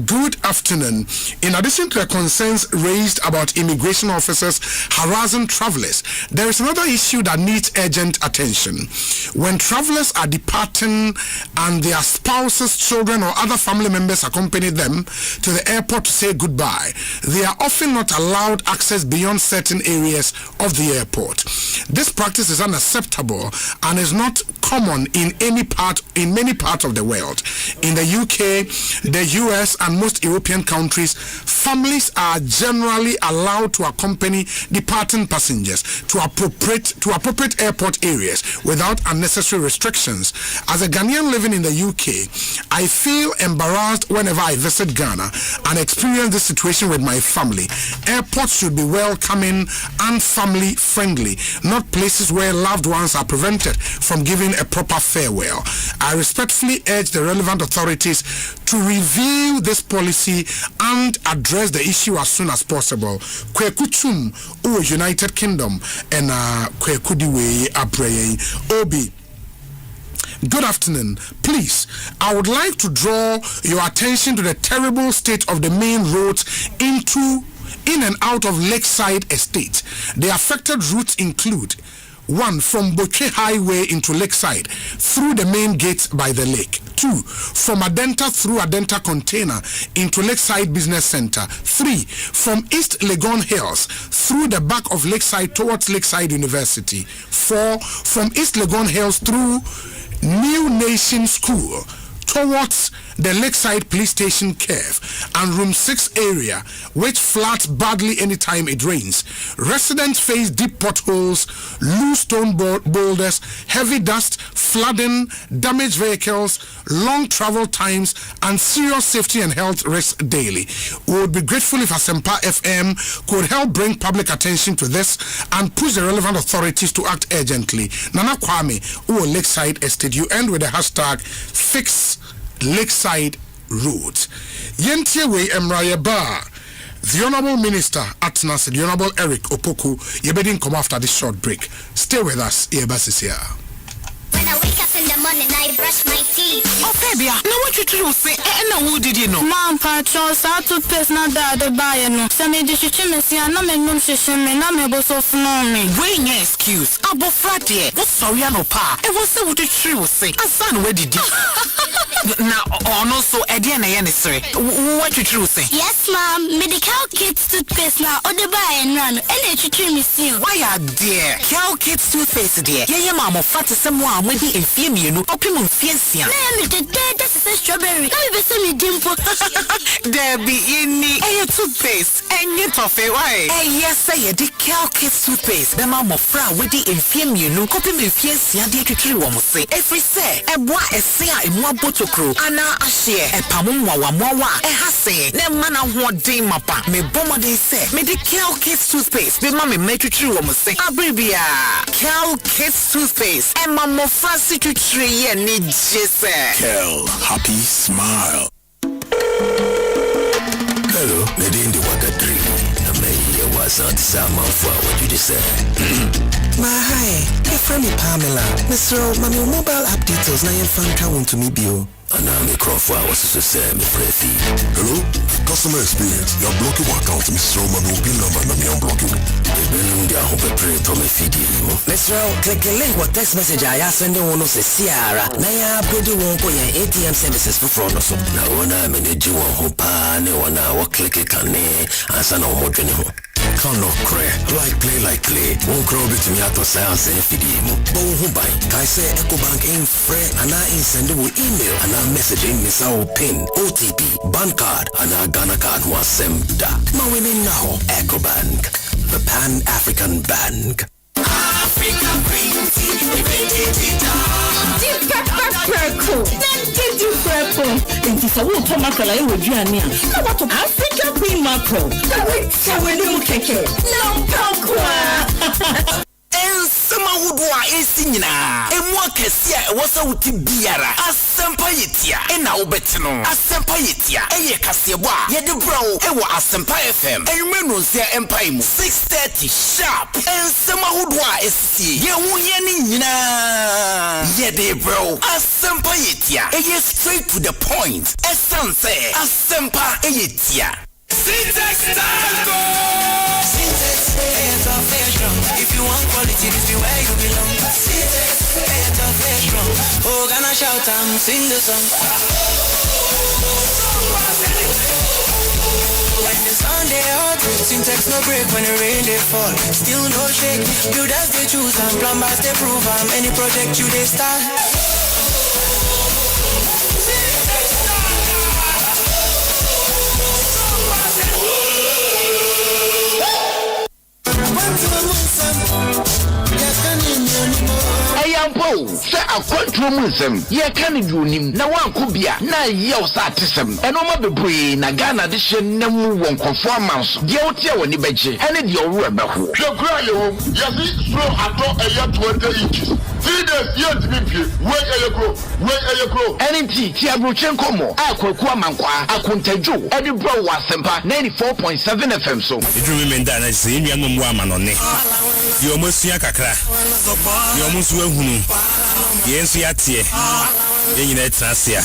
good afternoon. In addition to the concerns raised about immigration officers harassing travelers, there is another issue that needs urgent attention. When travelers are departing and their spouses spouses, children, or other family members accompany them to the airport to say goodbye, they are often not allowed access beyond certain areas of the airport. This practice is unacceptable and is not common in many parts of the world. In the UK, the US, and most European countries, families are generally allowed to accompany departing passengers to appropriate airport areas without unnecessary restrictions. As a Ghanaian living in the UK, I feel embarrassed whenever I visit Ghana and experience this situation with my family. Airports should be welcoming and family friendly, not places where loved ones are prevented from giving a proper farewell. I respectfully urge the relevant authorities to review this policy and address the issue as soon as possible. Kwekutum o United Kingdom and Kwekudiwe Abreye Obi. Good afternoon. Please, I would like to draw your attention to the terrible state of the main roads in and out of Lakeside Estate. The affected routes include 1. From Boche Highway into Lakeside through the main gate by the lake. 2. From Adenta through Adenta Container into Lakeside Business Center. 3. From East Legon Hills through the back of Lakeside towards Lakeside University. 4. From East Legon Hills through New Nation School towards the Lakeside Police Station curve and Room 6 area, which floods badly anytime it rains. Residents face deep potholes, loose stone boulders, heavy dust, flooding, damaged vehicles, long travel times, and serious safety and health risks daily. We would be grateful if Asempa FM could help bring public attention to this and push the relevant authorities to act urgently. Nana Kwame, Lakeside Estate. You end with the hashtag Fix Lakeside Roads. Yentiewe Emraya Bar, the Honorable Minister Atnas, the Honorable Eric Opoku, Yebedin come after this short break. Stay with us, Yebasisia. When I wake up in the morning, I brush my teeth. Oh, baby, now what you do say? And who did you know? Mom, Patron, so to pass not that the buyer no. Some education, and I'm a no session, and I'm able to know me. Wait, no excuse. Abo Friday. What's sorry, no pa? It was so what the true say. A son, where did you? Now, no, so Ediana Yanisre. What you true say? Yes, Mom. Medical kids toothpaste now, or the buy and run. And it's a missing. Why are dear? Cow kids toothpaste, dear. Yeah, mamma, fat is someone with the infame you know, opimum fiancia. Name the dead, this is a strawberry. Let me see me dimple. There be any toothpaste. And you toffee, why? Yes, say the cow kids toothpaste. The mamma fra with the infame you know, opimum fiancia, dear to true one say. If we say, a boy, a say, in one bottle. Ana ashie e pamumwa wa mwa e hase ne mana ho de mapa me bomo de se me de Kel Kids toothpaste be ma me metwitri wo mo se abribia Kel Kids toothpaste e ma mo fancy twitri ye ni jese Kel happy smile. Hello, lady in the water tree. I was on summer for what you just said. My hi, my friend Pamela. Mr. Mami mobile app details na yen fan count to me bio. And I'm a Crawford was to say me pretty. Hello? Customer experience. You're blocking my account, Mr. Mami pin number na me unblock you. The billing they hope pray to me feed you. Mr. Click the link what text message I send you no say Sierra. Na ya upgrade won ko yen ATM services for front so. Na wona manage won ho pa ne wona wo click kan ne ansa na wo dwene ho. Can't no cray, like play. Won't grow bit to me at the science and feed you. But who buy? I say EcoBank ain't free and I ain't sending with email and I'm messaging Miss our PIN, OTP, bank card, and our Ghana card was Asempa. My winning now, EcoBank, the Pan-African Bank. African green tea, Purple. Then you purple. And this a water mackerel I would you and me. Come on to African green mackerel. The wait so we look at it. No purple. Ensema wudwa esinyina emwa kese e wosa wuti biara Asempa yetia e na wobetino Asempa yetia e ye kasebo a ye de bro e wo Asempa FM enwenu nsia empire mu 6:30 sharp ensema wudwa esi ye hunye ni nyina ye de bro Asempa yetia e ye straight to the point essence Asempa yetia Syntax Tango Syntax, if you want quality, this is where you belong. Syntax, strong. Oh, gonna shout and sing the song. When the sun they hot, syntax no break when the rain they fall. Still no shake, builders they choose and plumbers they prove. Any project you they start. Ayampo, say a quantum, ye can do him, no one could be a na yell satism, and no more brain, a gun addition, no one conformance, the old year when you bet you, and your rubber. Your cry, yes, slow at all a year 20 inches. 3 days yet to be where you grow, and indeed, Tiabuchenko, Aquamanqua, Akuntejo, and you bro Asempa 94.7 FM. So it remained that I see young woman on it. You almost yakakra. You almost will who. Yes, yatie. Yenyinatrasia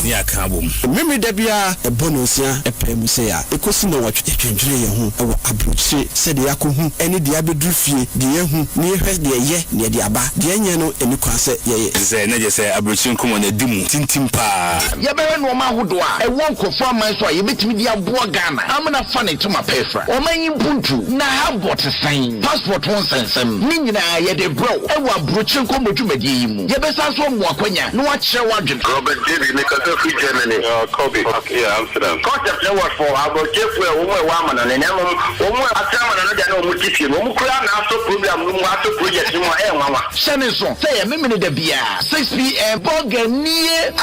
ya kabum meme da bia e bonosia e premusia ekosi na watwe twentwere ye ho e wo abrochi se de yakohu ene de abeduru fie de yehu ne yehwe de ye ne de aba de enye no eni kwase ye ze na je se abrochi nkomo na dimu tintim pa ye be no ma hodo a e won kofo aman so a ye betimi de aboa Ghana amna fa ne to ma pefra o man yimpuntu na habot sign passport won sensem ni nyina ye de bro e wo abrochi nkomo dwumadi yi mu ye be sa so mo akwanya no Robert David Nicholas free Germany. Kobe. Yeah, Amsterdam. Concept was for about Jeff woman and then woman at no mutation. Program, no project, no Shannon, say a minute de beer, 6 p.m. Bogan near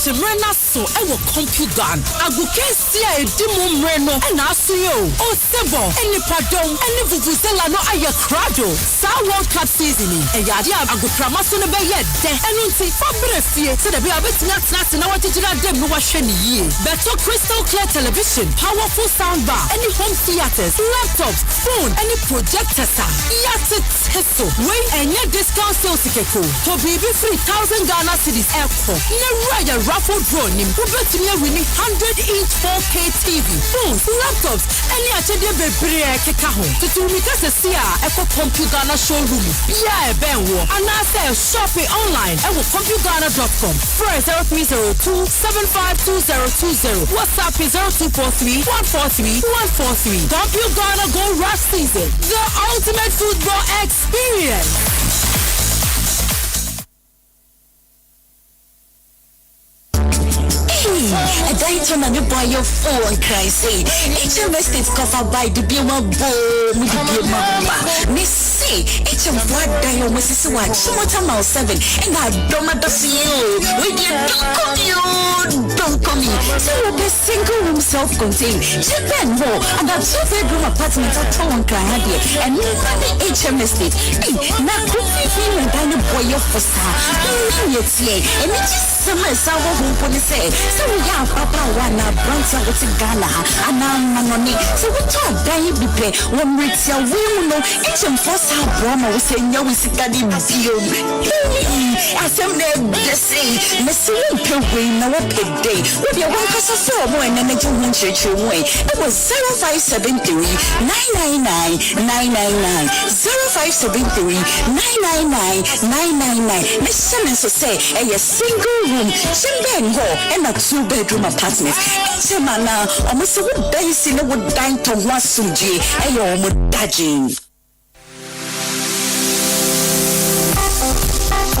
Rena so ewo computer aguke sia edimu mreno na aso yo o sebo eni padon eni vuvuzela no aye krado sa World Cup season e yade aguprama so no be ye de enu nti fabre fie se de be abetina tnase na wategira dem no wahwe ni yie Bethel crystal clear television powerful sound bar any home theaters laptops phone any projectors yate teso we enye discount sales keko to be 3000 Ghana cedis echo ne raya raffle draw nim ubetimi winning 100-inch 4K TV phones laptops any achede bebre keka ho tutumika se sia echo computer na showroom yeah benwo anase shopping online ewo computugana.com press 0302 752020 WhatsApp is 0243 143 143 Computugana Go Rush season the ultimate football experience. A diet on a boy of phone cry say HMS is covered by the Bima Bowl with the Bima Miss say HM what die on Mrs. Watch Summer 7 and I don't matter feel with your don't come in so the single room self-contained Japan more and that 2-bedroom apartment at Town Cry and the HMS state now could be feeling a boy of Fosta and it's just some say so we have Papa Wana Branta with Ghana and Manoni. So we talk Dai Bipe when we tell we know it's in first half Brahma we say no we see Gadi Bio. Assembly say Messi Pay no day. With your one person so when and then church away. It was 0573 999 999 0573 999 999. Miss Simmons say a single room Chimbengo and a 2-bedroom apartment. Chemana, almost a wood base in a wood dine to Wasuji, and your mudajing.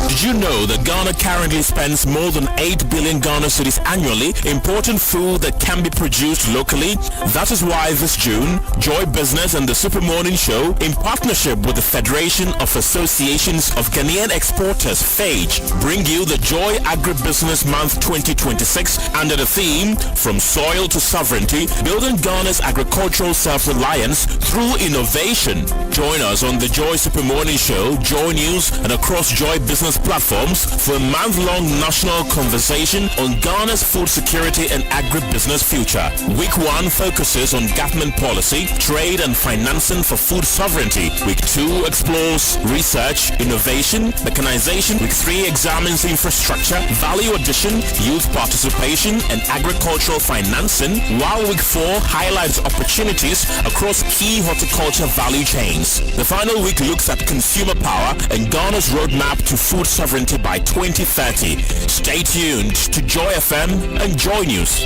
Did you know that Ghana currently spends more than 8 billion Ghana cedis annually importing food that can be produced locally? That is why this June, Joy Business and the Super Morning Show, in partnership with the Federation of Associations of Ghanaian Exporters, FAGE, bring you the Joy Agribusiness Month 2026 under the theme, From Soil to Sovereignty, Building Ghana's Agricultural Self-Reliance Through Innovation. Join us on the Joy Super Morning Show, Joy News, and across Joy Business platforms for a month-long national conversation on Ghana's food security and agribusiness future. Week 1 focuses on government policy, trade and financing for food sovereignty. Week 2 explores research, innovation, mechanization. Week 3 examines infrastructure, value addition, youth participation and agricultural financing, while Week 4 highlights opportunities across key horticulture value chains. The final week looks at consumer power and Ghana's roadmap to food sovereignty by 2030. Stay tuned to Joy FM and Joy News.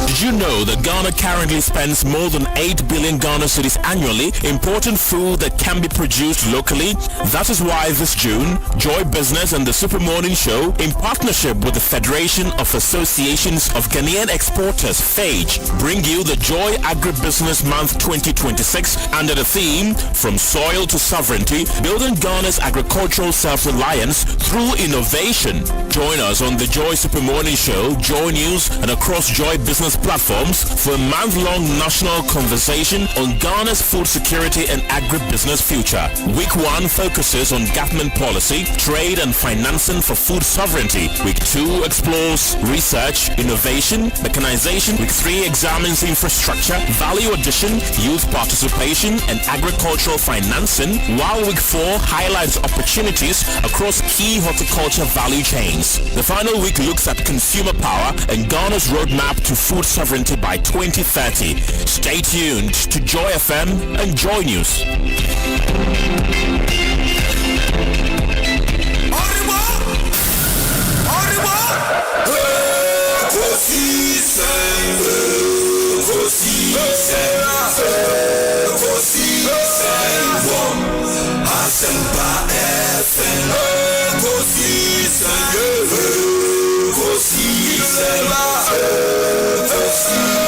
Did you know that Ghana currently spends more than 8 billion Ghana cedis annually importing food that can be produced locally? That is why this June, Joy Business and the Super Morning Show, in partnership with the Federation of Associations of Ghanaian Exporters, FAGE, bring you the Joy Agribusiness Month 2026 under the theme, From Soil to Sovereignty, Building Ghana's Agricultural Self-Reliance Through Innovation. Join us on the Joy Super Morning Show, Joy News, and across Joy Business platforms for a month-long national conversation on Ghana's food security and agribusiness future. Week 1 focuses on government policy, trade and financing for food sovereignty. Week 2 explores research, innovation, mechanization. Week 3 examines infrastructure, value addition, youth participation and agricultural financing, while Week 4 highlights opportunities across key horticulture value chains. The final week looks at consumer power and Ghana's roadmap to food sovereignty by 2030. Stay tuned to Joy FM and Joy News. Asempa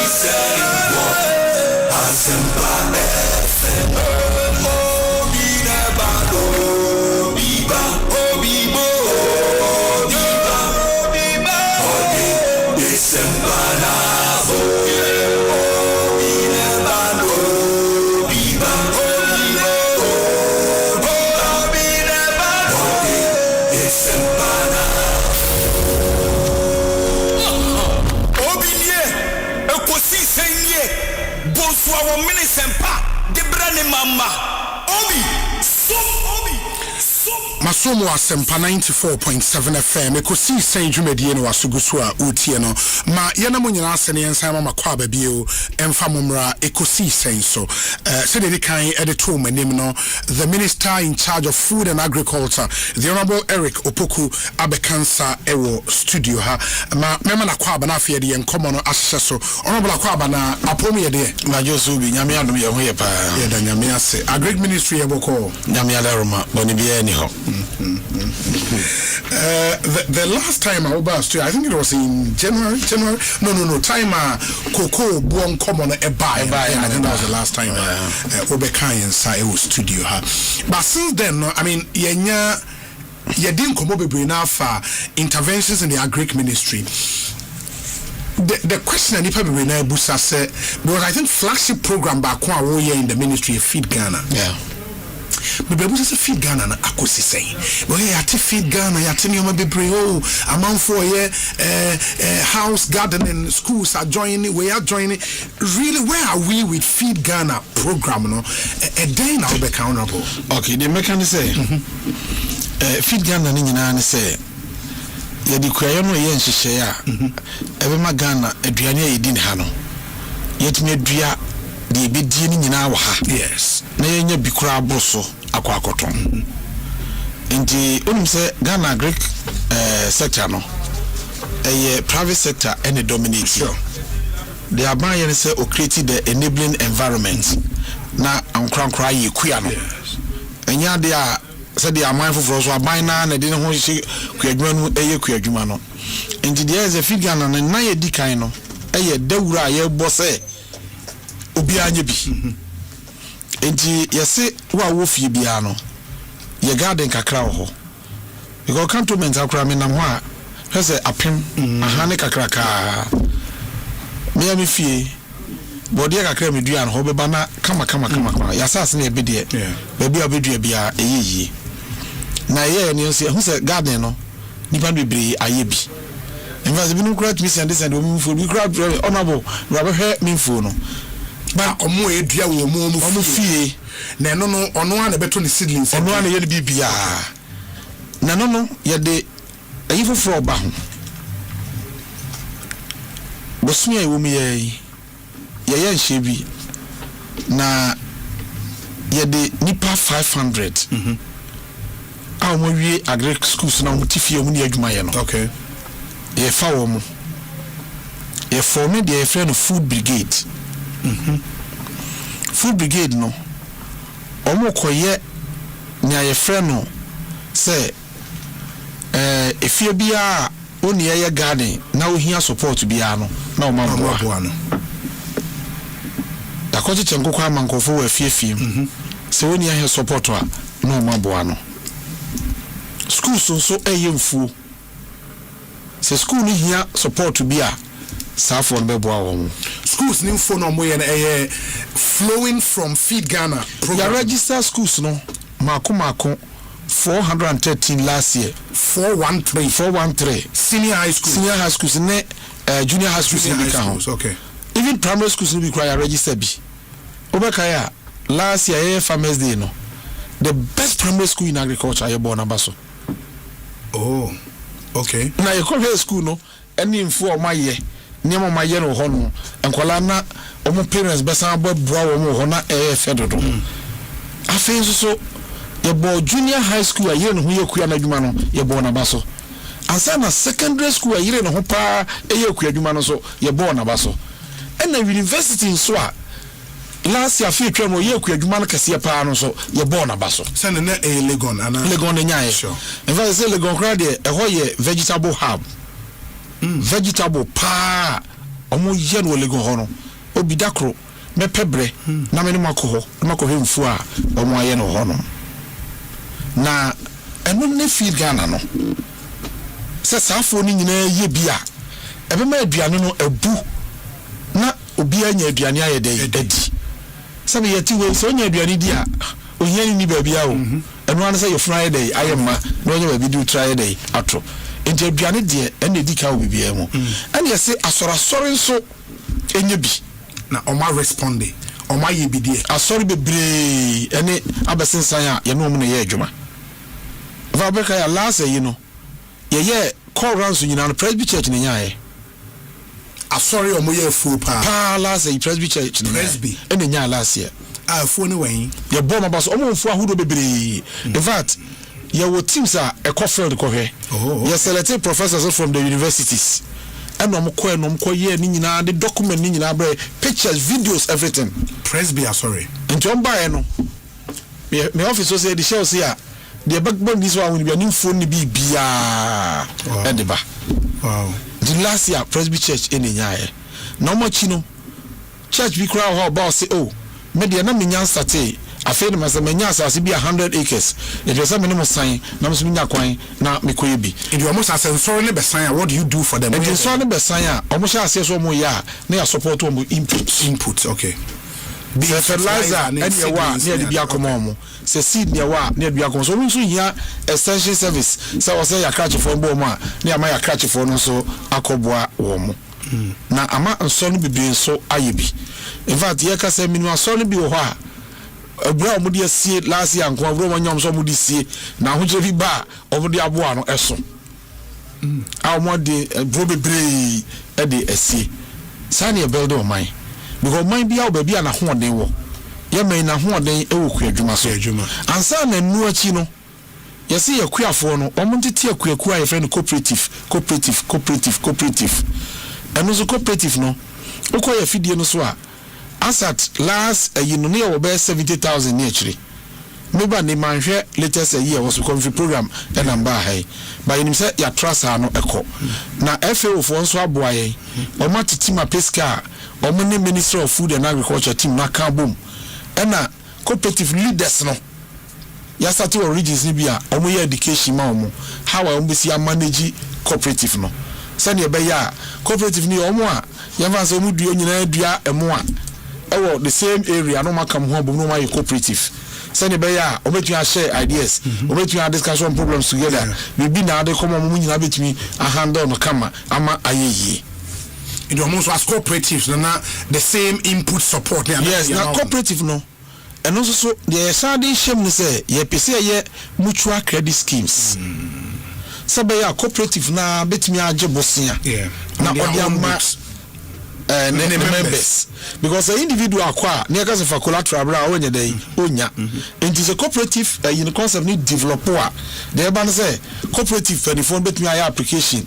FM. Asempa FM. Obina bado, biba, obibo, biba, obiba, odi, Asempa na bo. Obina bado, biba, obibo, obina bado, odi, Asempa na. Obinye, Ekosiisen ye. Bonsoir au Asempa de Brane Mama. Obi, Masomo Asempa 94.7 FM. Ekosiisen dwumedie no wasugusu a utie no. Ma yana mo nyina asene yensan mama kwa babio emfa momra Ekosiisen so. Said the kan editor manim no, the minister in charge of food and agriculture, the Honorable Eric Opoku abekansa ewo studio ha. Ma mema na kwa bana afie de enkomo no ahye so. Honorable kwa bana apomu ye de na Josu bi nyame adom ye ho ye pa. Ye da nyame ase. Agric ministry eboko nyame adaroma boni bi ani ho. The last time I was I think it was in January. No. Time Coco Buon Common I think that was the last time Obekai and Sai studio. But since then, I mean, you didn't come up with enough interventions in the agric ministry. The question I need to be Busa said, because I think flagship program back one year in the ministry of Feed Ghana. Yeah. But we feed Ghana na Ekosiisen. Well, you feed Ghana, you tell me amount for house gardening schools are joining. We are joining. Really, where are we with Feed Ghana program? No, a day now be accountable. Okay, the mechanism say Feed Ghana ni nyina ne say ye di kwayo no ye nhihye a ebe ma Ghana aduane ye di ne ha no yetime dua de be die ni nyina wa ha. Yes. Na ye nya bikura abroso akwa akoton. Nti onim se Ghana agric sector no private sector any dominate. Sure. The aban ye say o create the enabling environment na ankrankra ye kuya no. Yes. Enya de a said the aman for so aban na de ho hye kuadwuma no kuadwuma no. Nti there is a figure na ye di kan no dawura ye bo se obi anye bi. Enti yese wa wo fie bia no ye garden kakra ho because cantonment akra me nam ho a hese apem ahane kakra ka me am fie body kakra me dua no ho beba na kama ya sase na ebe de baby obedua bia eyiyi na ye ne nso hu se garden no nipa bebre aye bi in fact bi no crowd me send we move for we crowd honorable rubber hair me for no ba omo edua wo omo fie na no ono na beto ne seedlings ono na ye bibia na no ye de ayi foforo ba ho bosua wo me ye nhye bi na ye de nipa 500 a mo wie agri schools na mo tifie mo ne adwuma ye no okay ye fa wo mo ye form the friend food brigade food brigade no omo koye ni aye friend no say efie bia oni ye garden na ohia support bia no na o mamboa no da ko che nkoko amankofo wa fiefie se oni ye support a na o mamboa no school so eyemfu se school ni hia support bia safo no beboa won schools ni mfo no mo ye flowing from Feed Ghana program. Ya register schools no mako 413 last year 413 senior high schools ne junior high schools okay even primary schools no be require register bi obeka ya last year farmers day no the best primary school in agriculture ye born abaso oh okay na ye come school no any info o maye niam ma ye no ho no enkola na omo parents besan abua wo ho na fedodo afen so ye bo junior high school aye no ho ye kuya na adwuma no ye bo na baso ansa na secondary school aye no ho pa ye kuya adwuma no so ye bo na baso and na university so a last year fi twemo ye kuya adwuma no kase pa no so ye bo na baso send na legon ana legon nyaye sure in fact say legon kra de e ho ye vegetable hub vegetable pa omo ye no legon ho no obi dakro me pebre na me no makoho mfu a omo aye no ho no na eno ne Feed Ghana no se safo ni nyina ye bia ebe ma aduane no abu na obi anya aduane aye de edi sabe yeti we so nya aduane di a ohiani ni ba bia o eno an se ye fry de aye ma na onya ba bi du try de atro enti aduane de ene di ka obi bia mu ene se asora nso enye bi na oma responde oma ye bi de asori bebre ene abesensan a ye no mu na ye adwuma va beka ya last year no ye call rounds nyina no Presby Church ne nyae asori omo ye full pa last year Presby Church ne Presby ene nya last year fu ne wen ye bom abaso omo fu ahudo bebre in fact ye wo teams a Ekofeld ko hwe ye selected professors from the universities and no ko ye ni nyina the document ni nyina bre pictures videos everything Presby sorry nti on buy no me office say the show say the backbone this one will be an phone be bia edeba wow the last year Presby Church in nyae no much no church be crowd how about say oh media na menya starte afei na se menya asase bi 100 acres it was a minimum sign na so nya kwan na mekoye bi if you almost as sorry ne be sign what do you do for them and so ne be sign a almost as so mo ya na ya support mo input okay the fertilizer and the wa near the biakomo se seed near wa near biakomo so we so here extension service so we say ya catch for bo mo na ma ya catch for no so akoboa wo mo na ama nso no bibie so ayebi in fact ye ka say minimum so no bi wo ha abura mo de asie last year nko abura mo nyom so mo de sie na ho je bi ba o mo de aboa no eso a mo de bro bebre e de asie sane e build o man because man bia ba bia na hoden wo ye man na hoden e wo kuadwuma so ansa na nu achi no ye se ye kuafo no o mo tete akuaku a ye friend cooperative eno so cooperative no ukoye fidie no so a asat last you know ne wo be 70,000 ne achiri meba ne manhwe latest year was conference program e number high by him say ya trust ha no eko na FAO for nso aboa ye o matiti ma pesca o mo ne Ministry of Food and Agriculture team na ka bom e na cooperative leaders no ya start origins ni bia o mo ye education ma o mo how o mo si manage cooperative no sani ebe ya cooperative ni o mo a yɛmfa sɛ ɔmu dua nyinaa dua ɛmo a ɛwɔ the same area no makam ho abom no ma yɛ cooperative sɛne bɛyɛ a ɔbɛtumi share ideas ɔbɛtumi discussion problems together bibi na ade kɔma ɔmo nyinaa bɛtumi handle no kama ama ayɛyie it almost as cooperatives na the same input support yes na cooperative no ɛno nso so deɛ yɛsan de hyɛm no sɛ yɛpɛ sɛ yɛ mutual credit schemes sɛ bɛyɛ a cooperative na bɛtumi agye bosea na ɔde ama the members because an individual akwa near case for collateral bra onye dey onya it is a cooperative in concept need developer the ban say cooperative for the phone between your application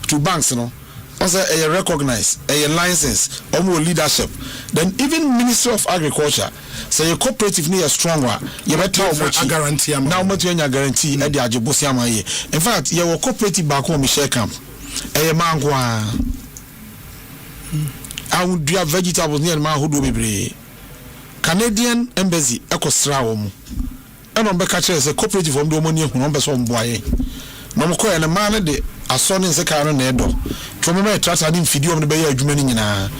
to banks no also a recognize a license or more leadership then even Ministry of Agriculture say a cooperative need a strong one you better a guarantee now much you guarantee at the ajibosiama here in fact your cooperative back home share camp a mangwa I would do vegetables near my hood be Canadian embassy ekostra wo and on beka chere say cooperative from do money hu on be so mboaye no mo koye na man de asone nse ka no na edo to me tractor ni mfidi om de be ya adwuma ni nyina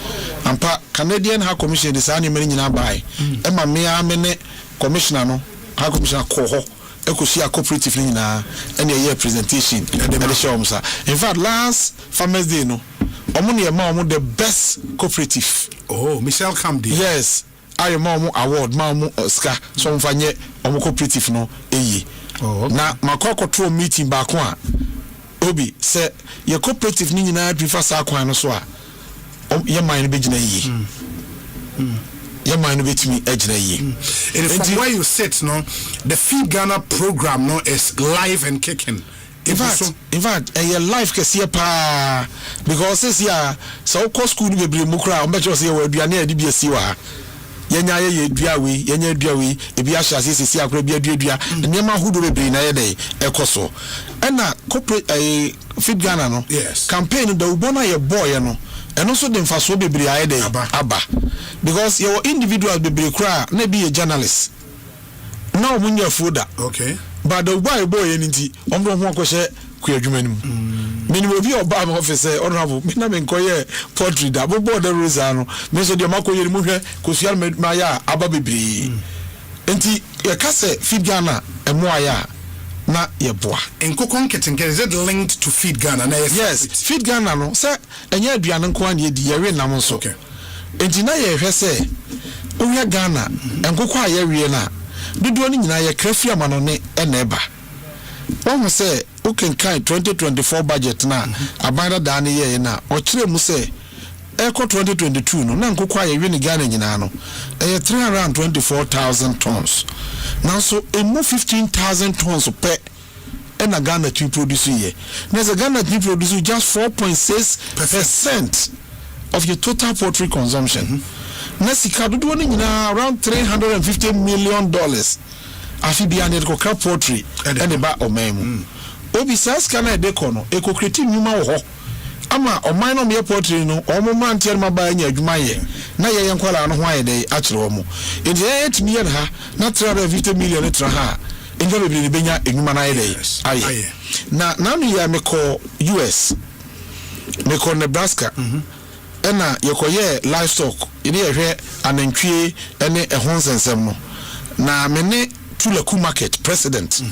ampa Canadian ha commission de sa ni mani nyina bai e ma me amene commissioner no ha commissioner ko ho ekosi a cooperative ni nyina ene ye presentation de show am sa in fact last Farmers Day no omo the best cooperative. Oh, Michelle Camden. Yes. I am award, ska, so mfanye omo cooperative no eyi. Oh, okay. Na makoko to meeting back one. Obi say your cooperative ni nyina prefer sa kwan no so a your mind be gina yi. Your mind be timi agina yi. And from where you sit no, the Feed Ghana program no is live and kicking. In fact, a life can see a pa because this year, so cost school be mukra, and bet you say, well, be near DBSCA. Yenya Diawi, Yenya Diawi, if you shall see a great dia, the Nema who do be in a day, Ekoso. And now, corporate a Feed Ghana, no, yes, campaign the Ubona your boy, no, and also the Faso be a day, Abba, because your individual be cry, maybe a journalist. Now, when you're fooder, okay. But the boy entity omdo ho akose ku adwuma nim minimum bi oba ma office honorable me na me nkoye portrait da bobo the rosa no me so de makoye mu hwe kosial ma ya aba bebre enti ye kase Feed Ghana emo aya na ye boa enkokon ketenke is it linked to Feed Ghana na yes Feed Ghana no se enya aduane nko an ye di ye we nam so enti na ye hwe se ohwe Ghana enkoko aye wie na dudu oni nyina ye krafi amano ne eneba won say o kan 2024 budget na abanda da ne ye na o kire mu say eko 2022 no na nkokwa ye wi Ghana nyina no 324,000 tons now so emu 15,000 tons per and a Ghana to produce here there's a Ghana to produce just 4.6% of your total poultry consumption. Nasika do one around $350 million. Afi bi ane ko crop poultry and ba omemu. Obi sas kana de kono e ko kreti nyuma wo ho. Ama oman no me poultry no omo man tier ma ba nya adwuma ye. Na ye yenkwala no ho aye de a kire omo. E de 8 million ha na 350 million tra ha. Enjo be benya enwuma na ye de. Aye. Na no ya me ko US. Me ko Nebraska. Ena yekoye livestock ine yehwe anantwie ene ehonsensem no na mene Tulaku market president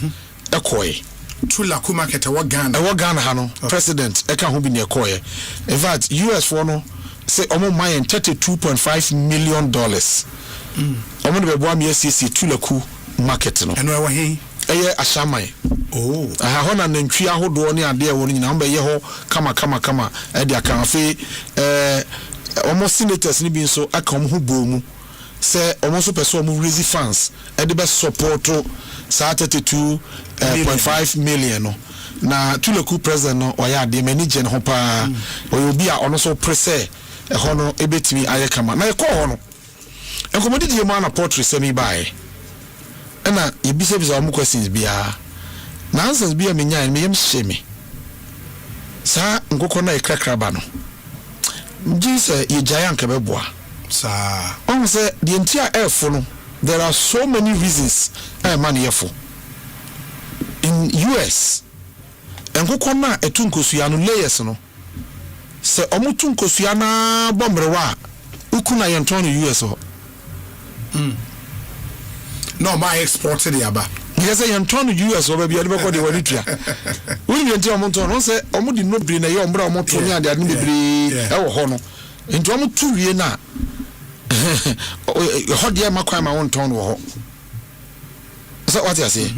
ekoye Tulaku market e wo Ghana ha no president eka ho bi ne ekoye in fact US for no say omo mine $32.5 million omo be boa me SCC Tulaku market no eno e wo he eye ashamai aha ho na nantwi ahodo ne ade e wo nyina mba ye ho kama e dia kan afi almost senators ni bi so aka ho bomu say almost person mo raise funds e de be support sa 32.5 million no na Tulaku president no oya de manager no pa obi a ono so prese e ho no ebetimi aye kama na e ko ho no enkomodi die ma na portrait semi bae na yebisa am questions bia na answers bia me nyan me yem sheme sa nkoko na ekrakraba no Jesus ye giant kebeboa sa on say the entire airfo no there are so many reasons man yefo in US nkoko na etunkosua no layers no se omutu nkosua na bomrewa ukuna yenton no US ho no my exported yaba because yenton no US ho ba bia de beko de wani tua woni yenti omonton no se omudi no biri na ye ombra omoto ni ade ade biri e wo ho no enti omutu wie na ho de makwan ma wonton wo ho so what you say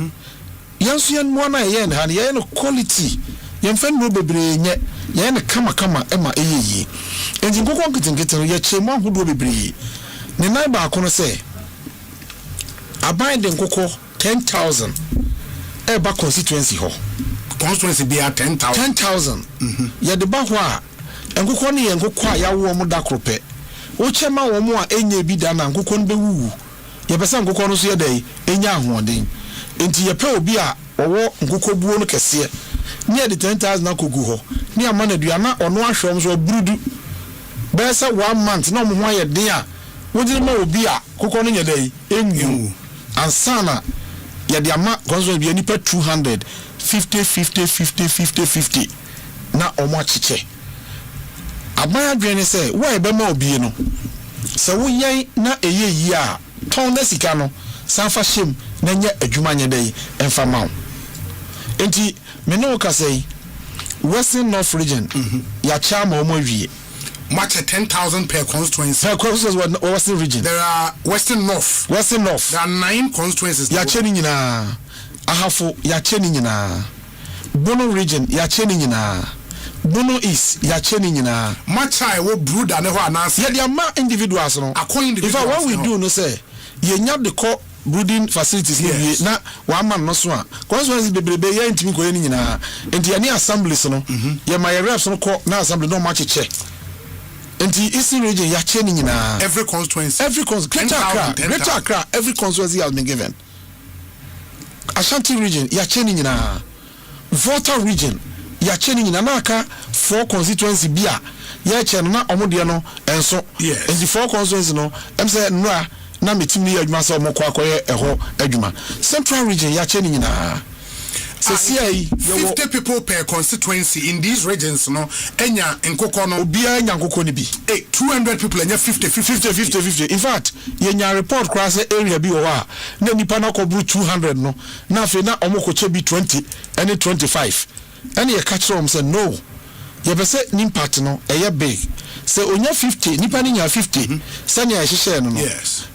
yansu yan mo na ye na ye no quality yemfa no bebre nye ye ne kama ema eyeyi enti nkokon nkitinkiti no ye chemo ahodo bebre ne nai ba ko no se aban de nkoko 10,000 ba constituency ho constituency be at 10,000 ye de ba ho a nkoko ne ye nkoko a yawo mo da krope wo chema wo mo a enye bi da na nkoko no bewuwu ye pesa nkoko no so ye dai enya ahoden enti ye pe obi a owo nkoko buo no kese near the 10,000 na kogu ho ni amana duana ono ahwom so burudu be say 1 month na mo ho aye den a wodi ma obi a kokko no nyedai enwu ansana ya de ama konso bi nipa 200 50 na omo achiche abaya dwene say wo ebe ma obi no se wo yen na eyeyi a ton na sika no sanfa shem na nya adwuma nyedai emfa mawo enti meno ka say Western North region ya chama omo wie much 10,000 per constituency. Per constituency Western region. There are Western North. There are 9 constituencies. Ya cheni nyina. Ahafo ya cheni nyina. Bono region ya cheni nyina. Bono East ya cheni nyina. Much I will brood and never announce. Ya dia ma individuals no. In fact what we do no say ye nya the co brooding facilities na one man no so a constituency bebrebe ya ntimi ko ye nyina. Enti ya ni assemblies no. Ye ma ye reps no ko na assembly no ma cheche. Enti Eastern region ya cheni nyina. Every constituency. Greater Accra, every constituency has been given. Ashanti region ya cheni nyina. Volta region ya cheni nyina na aka 4 constituency bia ya cheni na omode no enso. Enti 4 constituency no em say nra na metimi ya adwuma say omokọ akoye eho adwuma. Central region ya cheni nyina. 50 people per constituency in these regions no enya nkoko no obia enya nkoko ni bi 200 people enya 50 in fact yenya report cross area bi o wa na nipa na ko bru 200 no na fe na omoko che bi 20 any 25 any e catch them say no ye be say impact no eye big say onya 50 nipa ni nya 50 sani a hihye no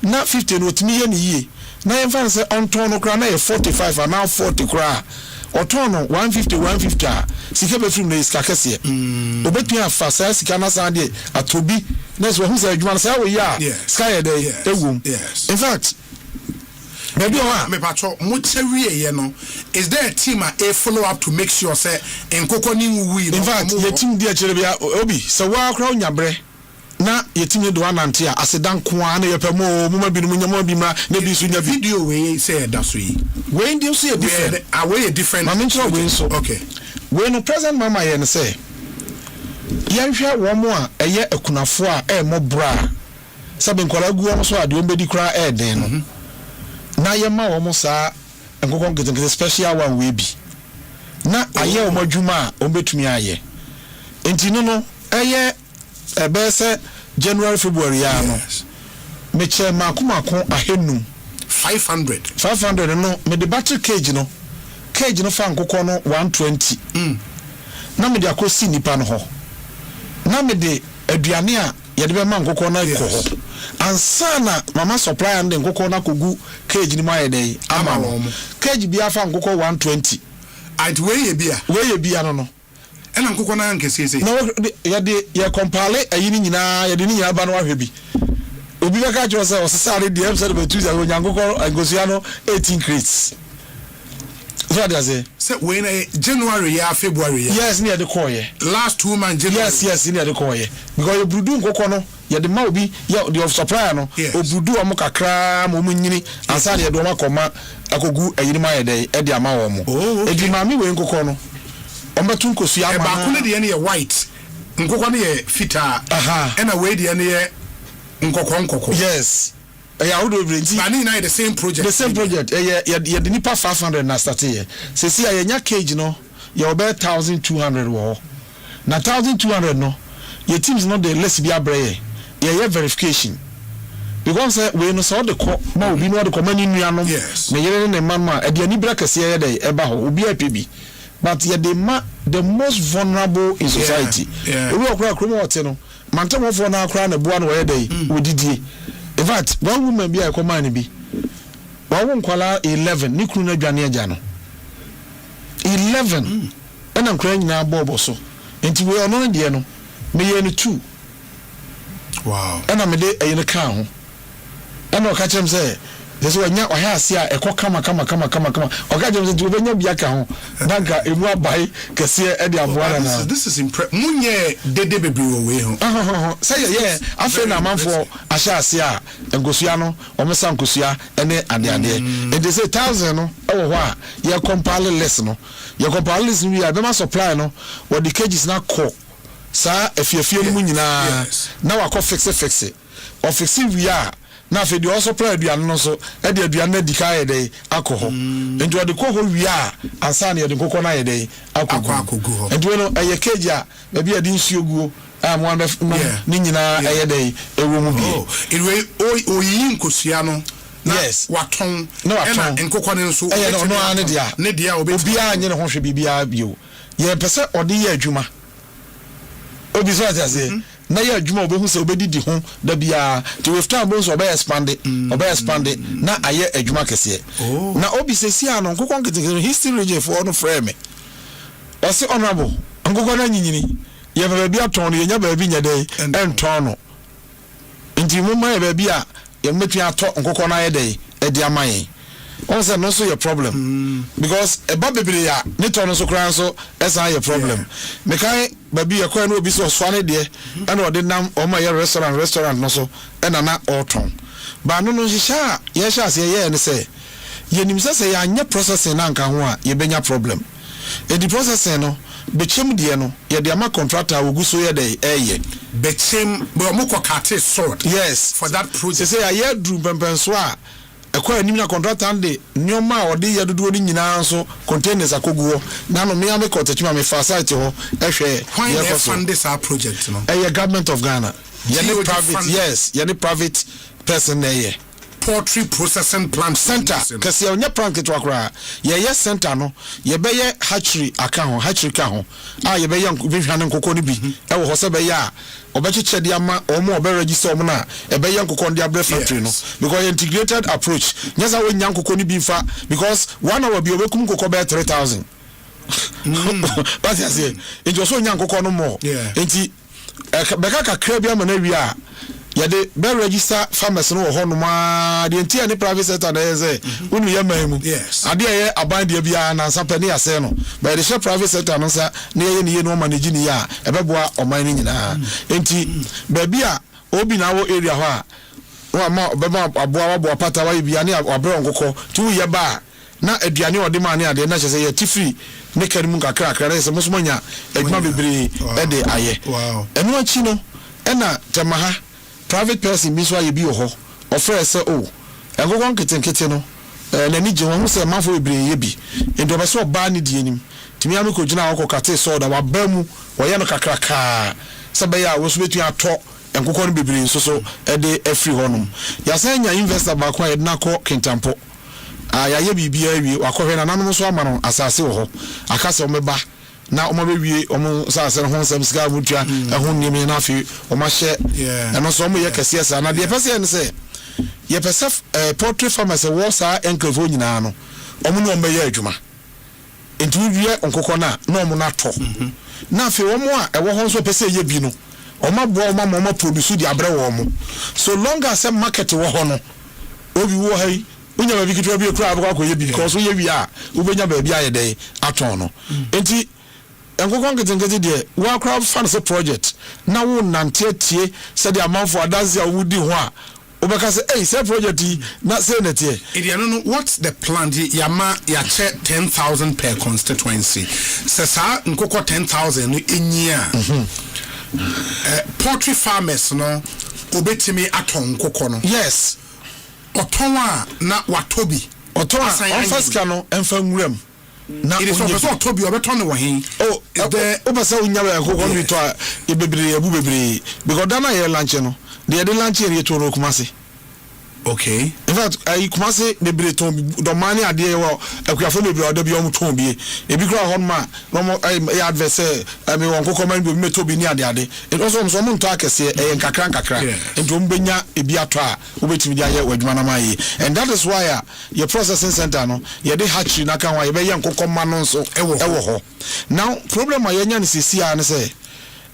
na 50 no otimi ye ni yie na ye fan say on ton no kra na ye 45 and now 40 kra otono 150 sika betrum na iska kese obetu afa sa sika na sa de atobi na so hu sa adwuma na sa we ya sky ye dey ewum in fact maybe me patcho mo chewie ye no is there a team a follow up to make sure say enkoko ni wi no in fact ye team dia chere bia obi so wa akra onyabre na yetimi do anante a asedan ko a na yepemo muma bi no nyama bi ma na bi so nya video we say that so yi we ndi so ye different we different ma mencho we so okay we no present mama ye no say yanhwa wo mo a eye akunafo a e mo bra sabe nkola gu wo so ade o mbedi kra e den no na ye ma wo mo sa enkokon gete special one we bi na aye o madwuma a o betumi aye enti no eye ebese January February ya no me che makomako ahenum 500 no me the battery cage no fa nkokọ no 120 na me de akosi nipa no ho na me de aduane a ye de be ma nkokọ na ko ho ansana mama supply and nkokọ na kogu cage ni ma ye dey ama wo cage bia fa nkokọ 120 at we ye bia no ena nkokọ na nkese na ye compile ayi ni nyina ye de ni nyina ba no ahwe bi obi be ka jo say osesare de episode be tuza onyankokọ agosua no 18 crates so that say when January ya February yes near the koye last 2 months January yes near the koye because you brudu nkokọ no ye de ma obi ye the supplier no obrudu am kakra mo nyini ansa de do makoma akogu ayini ma ye de ama wo mo edi ma mi we nkokọ no ombetu nkosu ama ba ko ne de ye white nkokọ ne ye fita ena we de ne ye nkokọ yes ya would have been the same project ya the nipa 500 na start here se si ya nya cage no ya obe 1200 wo na 1200 no your teams not the less be a brain. Yeah, verification. Because we no so the call ma obi no the command in nuanom me yere ne mama e de ni brakase ye dey eba ho obi apebi but ye the most vulnerable in society we okra kromo wote no mante mo fo na akra na boa no ye dey odidie in fact one woman bi a command bi one nkwala 11 ni kru na dwane agya no 11 and I'm crying now bobo so enti we ono de no me ye no 2 wow and I'm de e car ho and catch him say this one ya oha ase a ekọ kama oka je say obenya bia ka ho danka emu abai kese e de aboa na this is munye dede bebre wo we ho say yeah afa na manfo ahya ase a ngosua no omesa nkosua ene ade and they say 1000 no e wo ho a ye compile list no ye compile list we a be ma supply no what the cages na call sa efiefie no mu nyina na wa ko fixe o fixe we a na fe di also play aduane no so e de aduane di ka ye dey alcohol enti odi ko ho wi a ansa na ye de kokko na ye dey alcohol enti no eye cage a na bi adi nsuo guo a mo anda ni nyina eye dey ewo mu bi anyway oyi nkosua no yes waton na waton nkokko ne nso eye no no ane dia obi a nye ne ho hwe bibia bio ye pese odi ye adwuma obi so ati na ya adwuma obehu se obedidi ho da bia ti we time bonso obe expand na aye adwuma kese na obi sesi ano nkokon ketekere history region for no frame o se honorable nkokon na nyinyini ye ba bia ton ye nya ba bi nya dai enton no nti mo ma ye ba bia ye metu ato nkokon na ye dai e di amaye on say no so your problem because e ba bebre ya ni ton so kran so esa your problem me kai baby e kwa no obi so swane de e na ode nam o ma ye restaurant no so e na na oton ba no no shisha ye sha se ye ne say ye nim se ya anya processing na nka ho a ye benya problem e di processing no bechem de no ye de ama contractor ogu so ye de eye bechem bo mo ko kate sort yes for that project say ya dru pempenso a ekwa anim na contractor ande nyoma ode ye dodo ni nyina so containers akoguo na no me ame kotachima me facility ho ehwe ye fund this our project no government of Ghana ye private yes ye private person there poultry processing plant center kasi onye plant to akra ye center no ye be ye hatchery aka ho hatchery ka ho a ye be ye hwane nkoko ni bi e wo ho se be ya obechiche dia ma omo obe register omo na e be ye nkoko ndi abre factory no because integrated approach nyasa wo nya nkoko ni bi fa because one hour bi obekum nkoko be 3000 but ya say it was so nya nkoko no mo enti beka kakra bi ama na wi a yade be register farmers no ho no ma de enti ani private sector na yeze unu ye mamu ade ye aban de bia na nsa ne yase no but the private sector no sa na ye no manage ni ya ebeboa oman ni nyina enti ba bia obi na wo area ho a wa ma obema aboa pata wa bia ne abre nkoko tu ye ba na aduane ode ma ne ade na chese ye tifri ne karimu kakra na se mosmonya adwuma bebre e de aye eno achi no ena temaha private person bi so aye bi ho offer say o egogon kete no na ni je ho se mafo bebre ye bi endo be so ba ni die nim timi am ko gina akọ kate so da wa ba mu wo ye no kakraka se be ya wo so betu ato enkokọ no bebre nso so e de afri honum ya say nya investor ba kwa ye na ko kintampo ya ye bibia wi wakọhwe na nanom so ama no asase wo ho akase o meba na o ma bewie o mo sase ho nsam sika mutua ehun nimi na afi o ma hye eno so mo ye kase asa na de pese ne se ye pese poultry farmers wo sa enkefo nyina no o mo no o meye adwuma enti wie onkokọ na o mo na to na afi wo mo a ewo ho so pese ye bi no o ma bo o ma produce di abre wo mo so long as market wo ho no obi wo hai unya ba bikitwa bi ekura abakọ ye bi because ye wi a ubenya ba bi aye dey aton no enti enkokọ ngete de wa crowd fund project na wo nante tie se de amanfo adanse a wudi ho a obeka se say project na say na tie no what's the plan yama ya che 10,000 per constituency se sa nkokọ 10,000 no enyia poultry farmers no obetimi aton nkokọ no yes otonwa na watobi otonwa onfaska no emfa nwuram na it is also to be obeton no hin oh the obasa unya ko ko mi to e bebre ebu bebre because dana ye lunch no the lunch here to ro Kumasi. Okay. In fact, I Kumasi bebre ton do mani ade wo akuafo bebre odo bi o ton bi e bi kra hon ma no mo adversaire me won kokoma bi meto bi ni ade it also so mo nto akese e nkakra ento mbenya e bi ato a obetimi dia ye wadwuma na mai and that is why your processing center no ye de hatchery na kan wa ye be ye nkokoma no nso e wo ho now problem a ye nya ne sisia ne say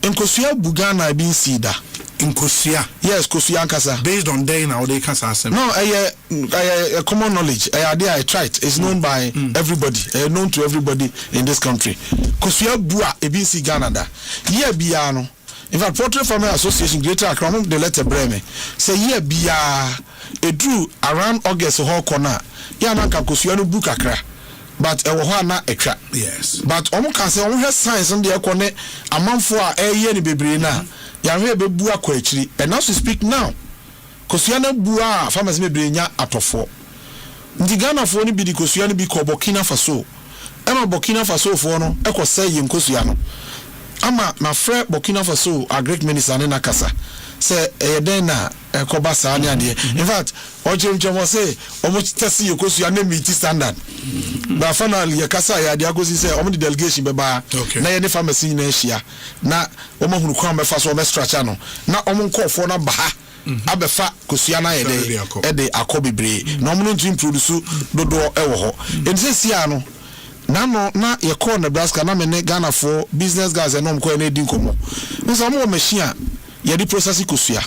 Nkosua Bugana bin sida. Nkosua. Yes, Kosua Nkasa. Based on day now they can say. No, a common knowledge. I tried. It's known by everybody. Known to everybody in this country. Kosua Bua bin si Ghana da. Ye biano. In fact, Portrait Farmer Association Greater Accra the letter breme. Say ye bia it drew around August ho corner. Ya na Kosua no book akra. But na ekra. Yes. But omo kan say omo hwe science on the ekone amanfo a eye ni bebre na ya hwe bebu akwa akiri. And as we speak now, Kosua na bua farmers bebre nya atofo. Ndi Ghana fo ni bi di Kosua ni bi ko Burkina Faso. Ema Burkina Faso fo no ekose ye Kosua no. Ama na frɛ Burkina Faso a great minister ne nakasa say den na ekoba saa ne ade. In fact, ochemchemo say omo tesi Ekosua na meet standard. But finally yakasa ya de agosi say omo the delegation beba na ye ne pharmacy na ahia na omo hunu kwa mefa so omo structure no na omo nkofo na ba abefa Kosua na ye de akobebre na omo no dream produce dodo ewo ho enti sia no na ye call Nebraska na me ne Ghana for business guys enom ko na edin komo nso mo machine ye di process Kosua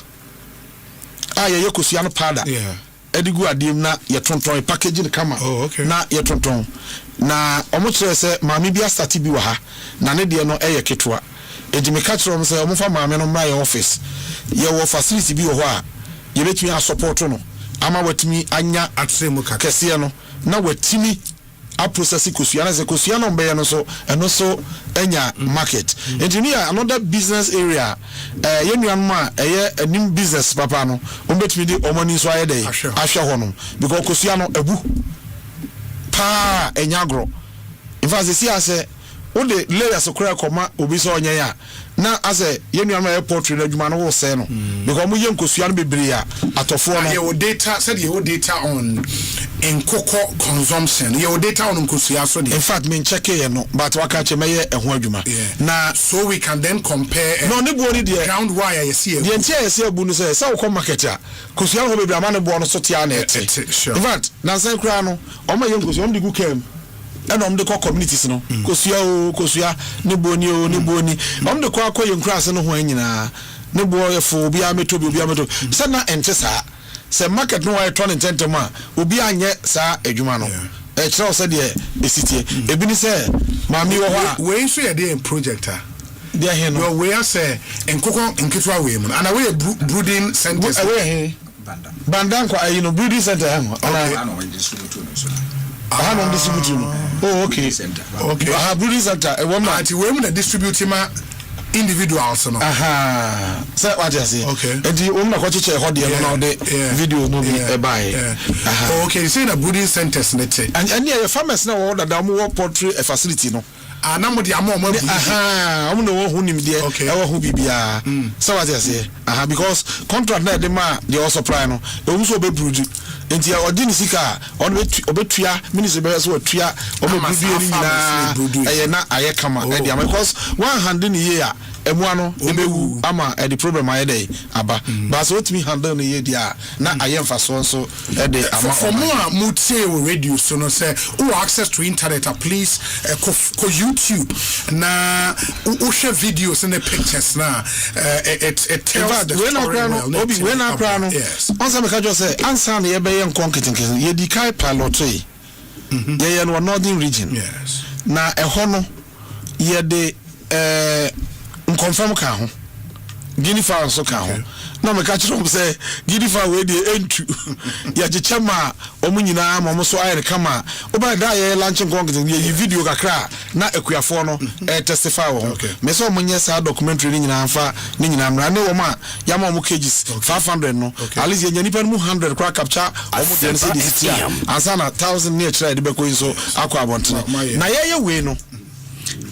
ye Kosua no powder edigu adiem na ye tonton packaging kama na ye tonton na omo kire se maami bia start bi wa ha na ne de no eye ketwa ejime ka kire omo se omo fa maami no mra ye office ye wo facility bi wo ho a ye betumi a support no ama watimi anya atremu kakese no na watimi a process Kosua na se Kosua no mbe no so eno so enya market engineer another business area ye nuan ma a new business papa no ombetimi di omani so aye dey ahwe ho no because Kosua no abu pa enyagro in fact see ase o de layers okra koma obi so onye ya na ase ye nuan ma airport na adwuma no wo se no because mo ye Kosua no bebre a atofo no ye data said ye data on in cocoa consumption your data on Kosua so in fact me check here no but waka che meye eho adwuma na so we can then compare no ne bo ni de ground wire you see the entire you see abu no say wo come market a Kosua ho bebre amane bo no so tia na ete in fact na say kra no o ma ye Kosua om de gu kem and om de communities no Kosua ne bo ni o ne bo ni om de kwa ye nkra se no ho anyina ne bo ye fo obi ameto se na ente saa se market no why turn into ma obi anye saa adwuma no e kire o se de esitie ebi ni se maami wo ho a we so ye dey project a de he no we say enkoko nketwa we mu and we brooding centers banda kwa you know brooding center ha no distribute no oh okay brooding center e wo ma ati we mu na distribute ma individuals no say what you say okay edi o na ko cheche ho de no de video no bi e buy okay you say na brooding centers net and your farmers na wo da mo poultry facility no na mo de amo omo no wo hu nim de e wo hu bibia say what you say because contract na de ma the also supply no e so be brood enti ya odi ni sika on obetua minister be so otua o me brood ni na na aye kama e dia because one hand ni ye a emua no ebewu ama the problem aye dey aba but so otimi handle ni ye dia na aye mfaso so e dey ama for more mutie we radio so no say who access to internet please ko YouTube na o share videos and the pictures na it tells the story when I plan yes once me ka just say answer na ye be ye nkon kitenken ye di kai pilot ye no northern region yes na eho no ye de confirm ka ho Guinea fowl so ka na me ka kire say Guinea fowl we dey entu ya chema omu nyina ma so ayre kama oba da ye launching congress ye video kakra na ekuafo no testify wo me so omunye sa documentary ni nyina amfa ni nyina amra ne wo ma ya ma omu kgs 500 no at least ye nyanipa mu 100 kwa capture omu den say this year ansa na 1000 near try de be ko so akwa abontene na ye we no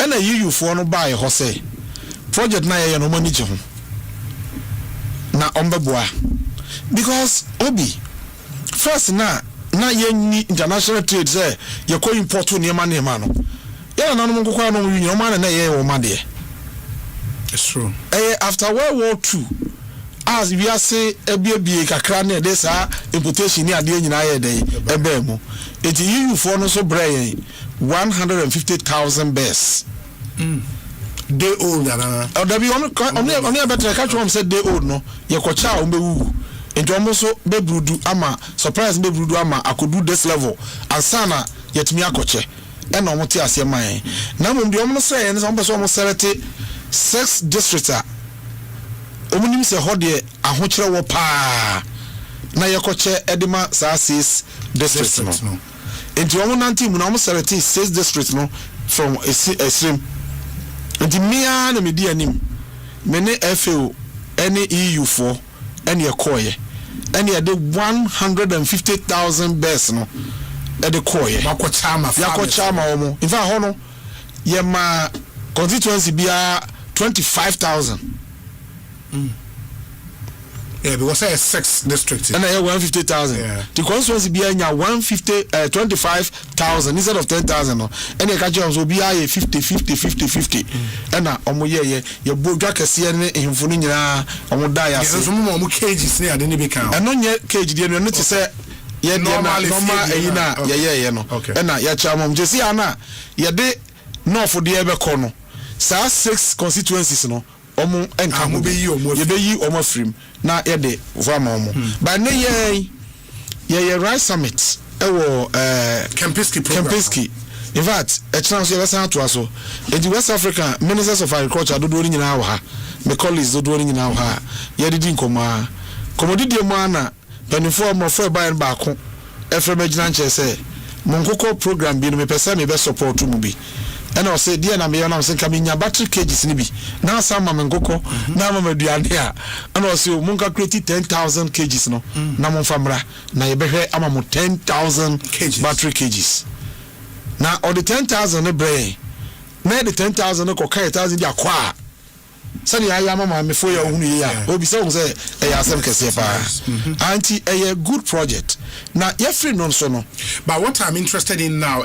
ena yiyu fo no ba ye ho say project na ye no manage ho na ombeboa because obi first na ye international trade say ye ko import niema no ya na no nkokwa no union man na ye wo ma de it's true after World War II as we are say ebie kakra na de sa importation ni ade nyina ye de ebe mu eti you for no so bray 150,000 bears day old na that be on better catch one said day old no ye ko cha o mewu enti omo so be brudu ama surprise be brudu ama akodu this level ansana yetimi akoche e na omo ti ase man na mo ndi omo say en so omo so omo select 6 districts omo nim se hode ahokere wo pa na ye koche edema sa 6 districts no enti omo nanti mu na omo select 6 districts no from Esrim. And mia na medi anim mene FAO any EU for any akoye any de 150,000 bears no e de koye yakochama omo in fact hono ye ma constituency bia 25,000 yeah because I 6 districts and I 150,000 the constituency bia nya 25,000 instead of 10,000 no and e ka je so bia 50 and na omo ye bodwa kase ne ehimfo no nyina omo da ya se so mo kgs ne ade ne be kan and no nye kg de no te se ye de na normal eyina ye no and na ya cha mom je si ana ye de north de e be ko no sa 6 constituencies no omo enka mo be yi omo frim na ye de vama omo ba ne ye right summit e wo Kempinski in fact a chance you listen to us in the West Africa ministers of agriculture do do nyina wa ha me colleagues do do nyina wa ha ye didi nkoma komodidi mo ana penifo mo fo ba en ba ko e fra magina nche se mo nkoko program bi no me pese me be support mu bi and I say dear na me na say kaminya battery cages ni bi na sama me nkoko na ma maduane a and I say munka create 10,000 cages no na mo famra na ye behwe ama mo 10,000 battery cages na or the 10,000 ne bre na the 10,000 ne ko kai 1,000 dia kwa sani ya mama me fo ya hunu ya obi say say e ya asem kese pa anti a good project na ye free non so no but what I'm interested in now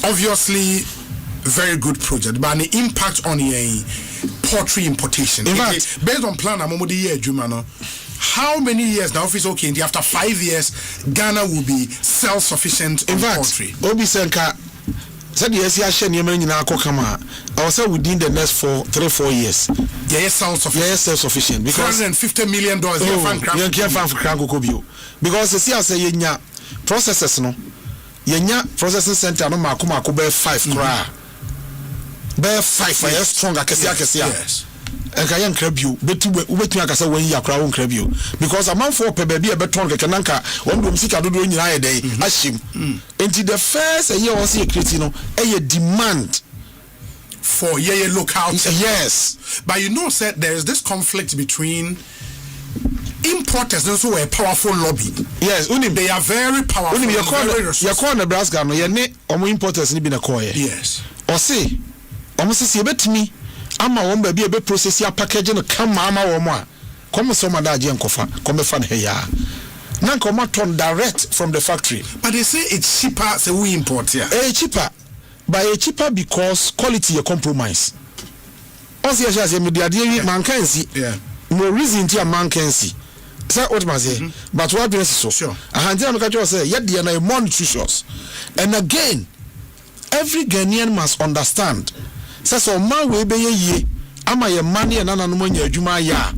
obviously very good project but the impact on a poultry importation in fact based on plan amomodi year juma no how many years now office okay after 5 years Ghana will be self-sufficient in poultry obi senka said yes ya share niam nyina akokama I was say within the next 3-4 years self-sufficient because $150 million you fan for cranko bio because see as yenya processes no yenya processing center no mako be 5 kra be 5 for strong akese yes enka yen krabio betu akasa wan yi akra won krabio because a man for pe ba bia beton keke nanka won do msika dodo nyina ye dey ashim enti the first year was ye create no a demand for ye local yes but you know said there is this conflict between importers and so a powerful lobby yes they are very powerful you call Nebraska no ye ne omo importers ni bi na call yes o say omo sisi ebetimi ama won ba bi ebe process ya package no kama ama wo mo a come so mada agye nkofa come fa na heya na come turn direct from the factory but they say it's cheaper so we import here cheaper but cheaper because quality you compromise also yes yes media dey man can see no reason to man can see say what man say but what do you so sure ahanti am ka jo say ye dey na more nutritious and again every Ghanaian must understand so man we be ye ama ye mane na nanu manya adwuma ya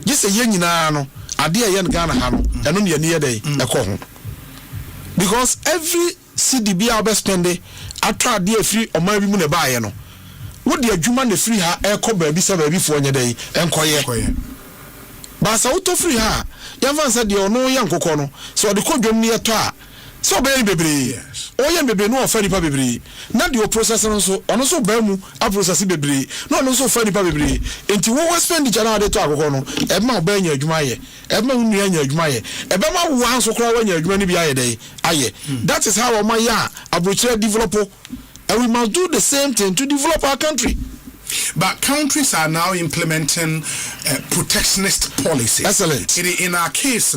je se ye nyina no ade ye Ghana ha no eno ne ye dey ekọ ho because every CDB our spend atra ade afri oman bi mu ne ba ye no what the adwuma ne free ha e ko baabi se baabi fo nya dai enkoye ba sa auto free ha ya van say de ono ya nkokọ no so de kodwom ne eto a so be bebre o ya bebre no ofa nipa bebre na de o process no so ono so ba mu a process bebre no ono so ofa nipa bebre enti wo spend jana de to akokọ no e ma ba nya adwuma ye e ma unu nya adwuma ye e ba ma wo anso kra wa nya adwuma ni bi aye dai aye that is how o ma ya abrochire develop, and we must do the same thing to develop our country. But countries are now implementing protectionist policies. Excellent. In our case,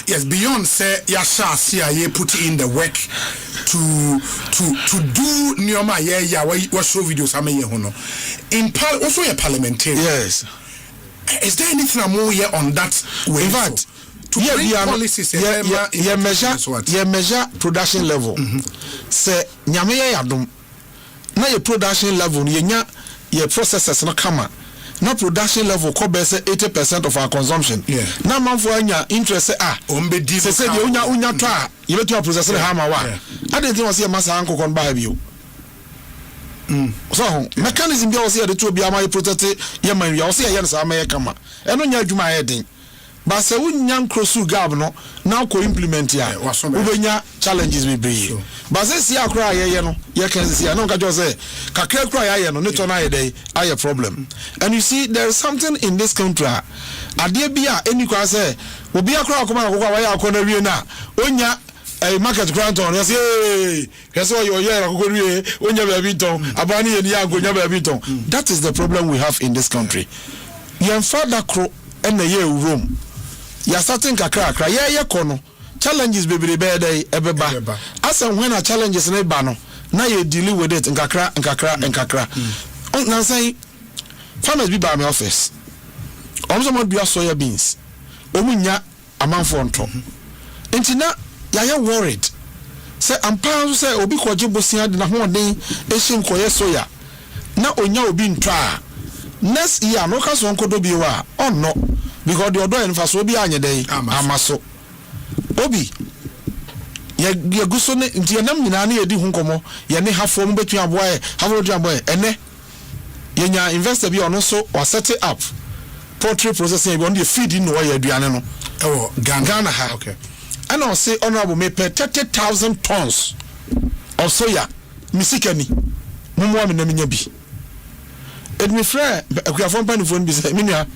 yes, beyond say Yasha CIA put in the work to do Nyoma what show videos in also a parliamentarian. Yes. Is there anything more here on that way? In fact, to bring policies measure production level. Say nyame ya yadom na your production level your processes no come na production level ko be say 80% of our consumption. Na man for anya interest say dey unya to a you betu process ha ma wa I didn't think was here masa anko kon ba bi o so mechanism bi was here the to bi am protect ye man ya was here na sa ma ye kama eno nya adwuma ye den ba se unya nkrosu gab no na ko implement ya ubenya challenges we bring ba se si akra ye no ye can see no ka jo say kakra kra ye no ne to na ye dey aye problem. And you see there is something in this country ade bia eni kwa say obi akra akoma akwa wa ya akona wie na onya market grant on say so your year akoko wie onya ba bi ton abani ye ni agonya ba bi ton. That is the problem we have in this country. Yen father kro en ye room ya certain kakra ye kono challenges bebre be dey ebeba as and when a challenges na ba no na ye deal with it nkakra na say farmers bi ba my office omso mo dua soya beans omunya amanfo nto entina ya worried say ampa say obi koje bosia de na ho den ehim koye soya na onya obi ntwa next year no ka so nkodo bi wa no because the odo en faso bi anye dey amaso obi ye guso ne nti enam nyina na yedi hu nkomo ye ne hafo mu betu aboa hafo du aboa ene ye nya investor bi ono so or set it up poultry processing bi on the feed no wa ye aduane no Ghana ha okay and I say honorable me pay 30,000 tons of soya misikani mumu na minya bi edmi frɛ akuafo panifo bi sɛ minia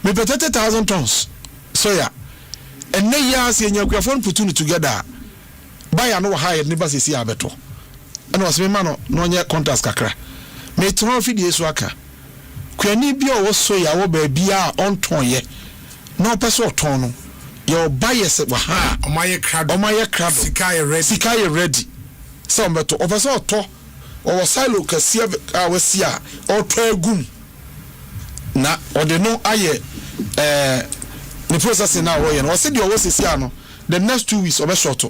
me pay 30,000 tons soya and ne ya se nya akuafo put together buy no high ne ba sesi abeto and was me man no nya contracts kakra me tron fidie so aka kwani bi o soya wo ba bia on ton ye no person ton no your bias wa ha omaye crado sika ye ready so mbeto o person to o silo kasia awasia o to agum na o de no aye the process na wo ye no o se de o sisia no the next 2 weeks o be short.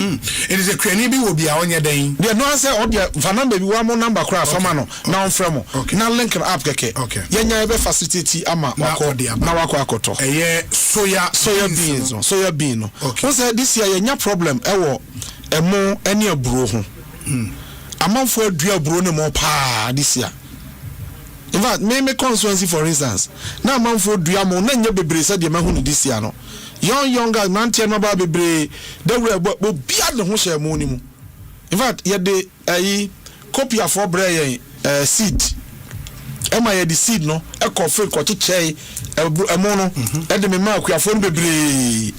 It is a crane bi will be on your day. They no say or the number be one more number cry for man now fremo. Now link up keke. Okay. Yenya be facility ama wako na wako akoto. Soya beans. Soya bean. Okay. Say this year yenya problem ewo emo any aburo ho. Amanfo adua aburo ne mo pa this year. In fact, me constituency for instance. Na amanfo adua mo na nya bebre say de mahu this year no. Young guys man tell no ba bebre they were bia de ho hye mo ni mu. In fact ye de copy for bread seed ema ye the seed no e ko free ko chiche emo no e de me ma akuafo no bebre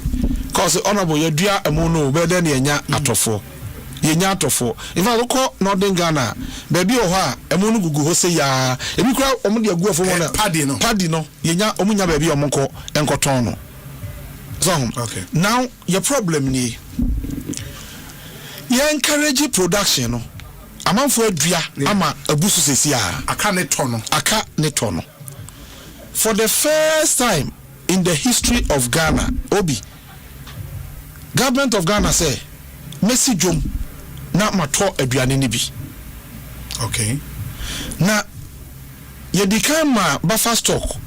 cause honorable ye dua emo no be de na enya atofo ye nya atofo. In fact ko Northern Ghana baby o ho a emo no gugu ho se ya ebi kura omo de agu afo mo na paddy no ye nya omo nya baby omo ko enkoton no. So, okay. Now your problem ni you encourage production no amanfo adua ama abusu sesia aka ne tono for the first time in the history of Ghana obi government of Ghana say Messi jom na mato aduane ni bi okay na ye dikama buffer stock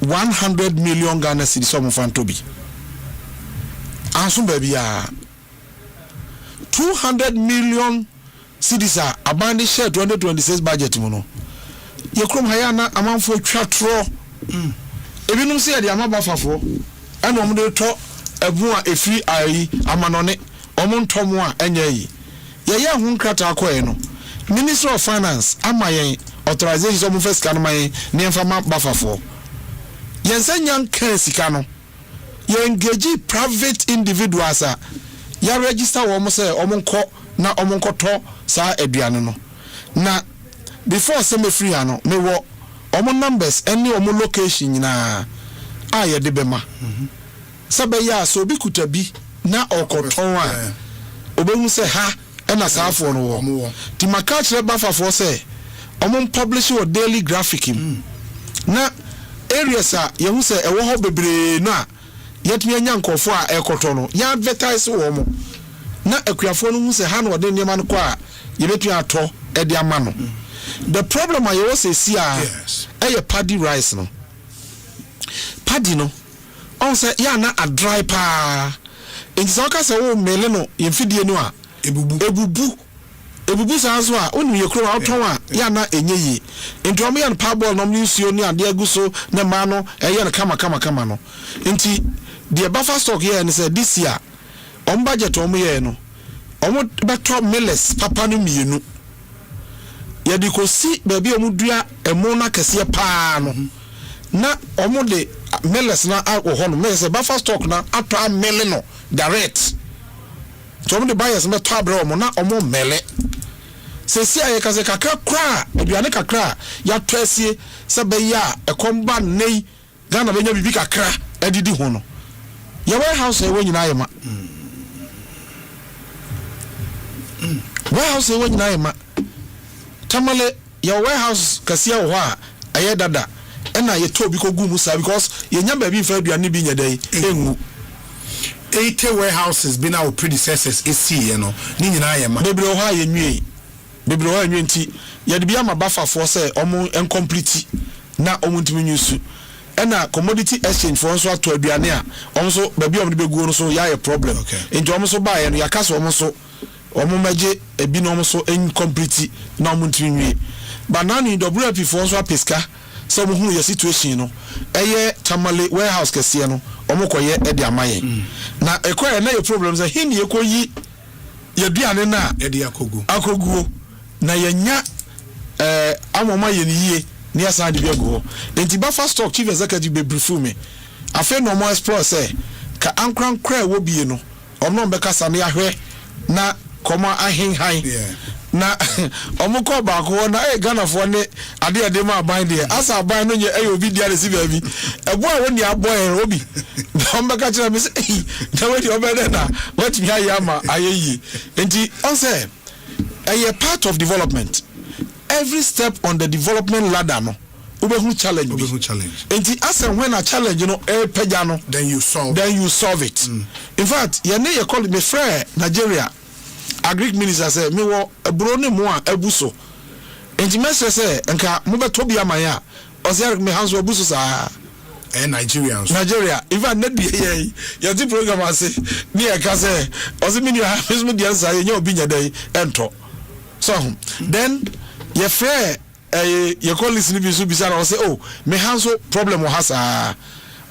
100 million Ghana cedis so mo fanto bi ansum baby 200 million cedis abandon share 2026 budget mo no yekrom haya na amanfo twa tro ebinom se de amaba fafo ana omde to ebu a efiri ayi amanone omontomo a enya yi ye ya hu nkrata akoe no Minister of Finance amayen authorization of first kan mayen ne mfama bafafo yensa nyan kan sika no ye engage private individuals a ya register wo mo say omonko na omonkoto sa aduane no na before some free ano me wo omo numbers any omo location nyina a ye de bema sabe ya so bi kutabi na okoton a obehu se ha ena saafo no wo ti maka kire bafafo se omo publish your daily graphic na areas a ye hu se ewo ho bebre no a yetumi anya nkofo a ekoto no ya advertise wo mo na akuafo no hu se ha no de niam no kwa ye betu ato e de ama no. The problem I always say a paddy rice no. Paddy no. On say ya na a dry pa. In soka say o mele no yemfidie no a ebubu sa so a onu ye kro auton a ya na enye yi. Nti o me ya pa ball no nsuo ni ade aguso na ma no eye no kama no. Nti the buffer stock here and say this year on budget o me ye no. Omo beto millers papa no mienu. Yadi ko si baby omudua emo na kese pa no na omo de meles na alcohol no me say buffer stock na atwa mele no direct so omo de buyers me to abra omo na omo mele se si aye kase kakra kra aduane kakra ya twasie se be ya ekomba nei Ghana benya bibi kakra edidi ho no ya warehouse e wonyina ayema warehouse e wonyina ayema tamale your warehouse kasia wo a aye dada na ye to bi ko gu musa because ye nya ba bi fa aduane bi nya dai engu 80 warehouses been our predecessors esi no ni nyina ye ma bebre ho a ye nwie nti ye de bi ama bafa for say omo incomplete na omo ntimi nyusu na commodity exchange for nso ato aduane a omo so ba bi omo de begu no so ya ye problem nti omo so ba ye no ya kasa omo so omo maje ebi no omo so incomplete na omo ntimi nwie but now ni WP for nso apeska so omo hu ye situation no eye tamale warehouse kese no omo koye e de amaye na ekoye na ye problems a hini ekoyi ye duane na e de akoguo na yenya amoma ye niye ni asa de biago enti buffer stock chief executive be briefu me afa no mo explore say ka ankran kra wo bie no omo mbeka sa na ahwe na koma ahin han na omo ko ba ko na Ghana fo ne ade ma ban de asa ban no nye obi dia resi ba bi ebo a woni aboy obi omo ka kira me say na we di obede na what me ayi ama ayeyi enti on say a part of development every step on the development ladder no obehu challenge enti as and when a challenge no peja no then you solve it in fact ye ne ye call me friend Nigeria agric minister say me wo ebro ne mo a abuso enti mesre say enka mo beto bia man ya o say me hands abuso sa Nigerians Nigeria even net be ye di program ase ni e ka say o say me ni ha me di answer ye nya obi nya dai ento so then ye fair ye call listen bi so bi say oh me hands problem o hasa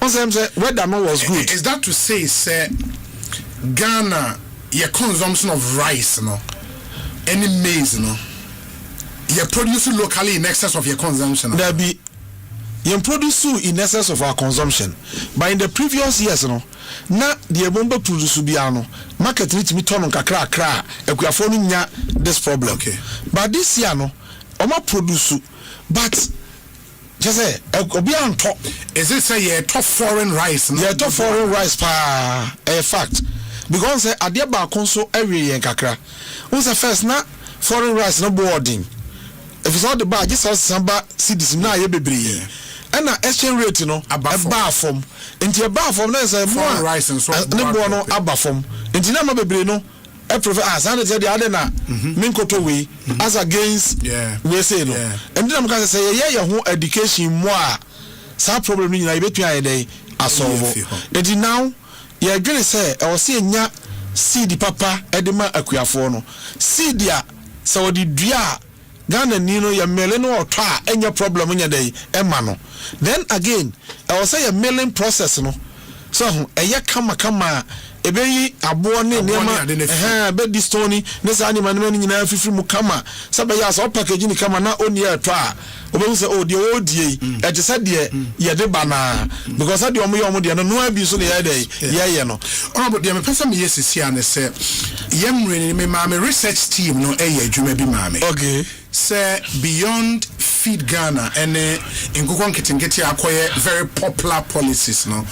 on say weather no was good. Is that to say Ghana your consumption of rice no any maize no you produce locally in excess of your consumption? There be you produce in excess of our consumption, but in the previous years no na the bomba produce bia no market rate me turn on kakra ekuafo no nya this problem. Okay, but this year no oma produce but just say obi anto is it say ye top foreign rice no? Yeah, top foreign rice pa a fact because ade ba konso awie yen kakra once first na foreign rice no boarding if it's all the bag just samba cities na ye bebre and na exchange rate no aba from enti aba from na say foreign rice and so ne bo no aba from enti na ma bebre no e prefer as and say the other na minkoto we as against we say no and them can say ye ho education mo a sa problem ni na ye betu aye dey asolve enti now ye adwene say e wo se nya seed papa edema akuafo no seed a so the dua Ghana nino ya mele no otwa enya problem nya dey ema no then again I was say a mailing process no so eye kama ebeyi abo ne nema be di stone ne sa ni manema ni nyina fifiri mu kama sabe ya so package ni kama na oni atwa obehu se o de odie e je se de ye de bana because ade omo de no abi so ne ye dey ye no but de me pesa me yesisi ane se yemre ni me ma me research team no adwuma bi ma me okay say beyond feed Ghana and nkukon ketingeti akoye very popular policies no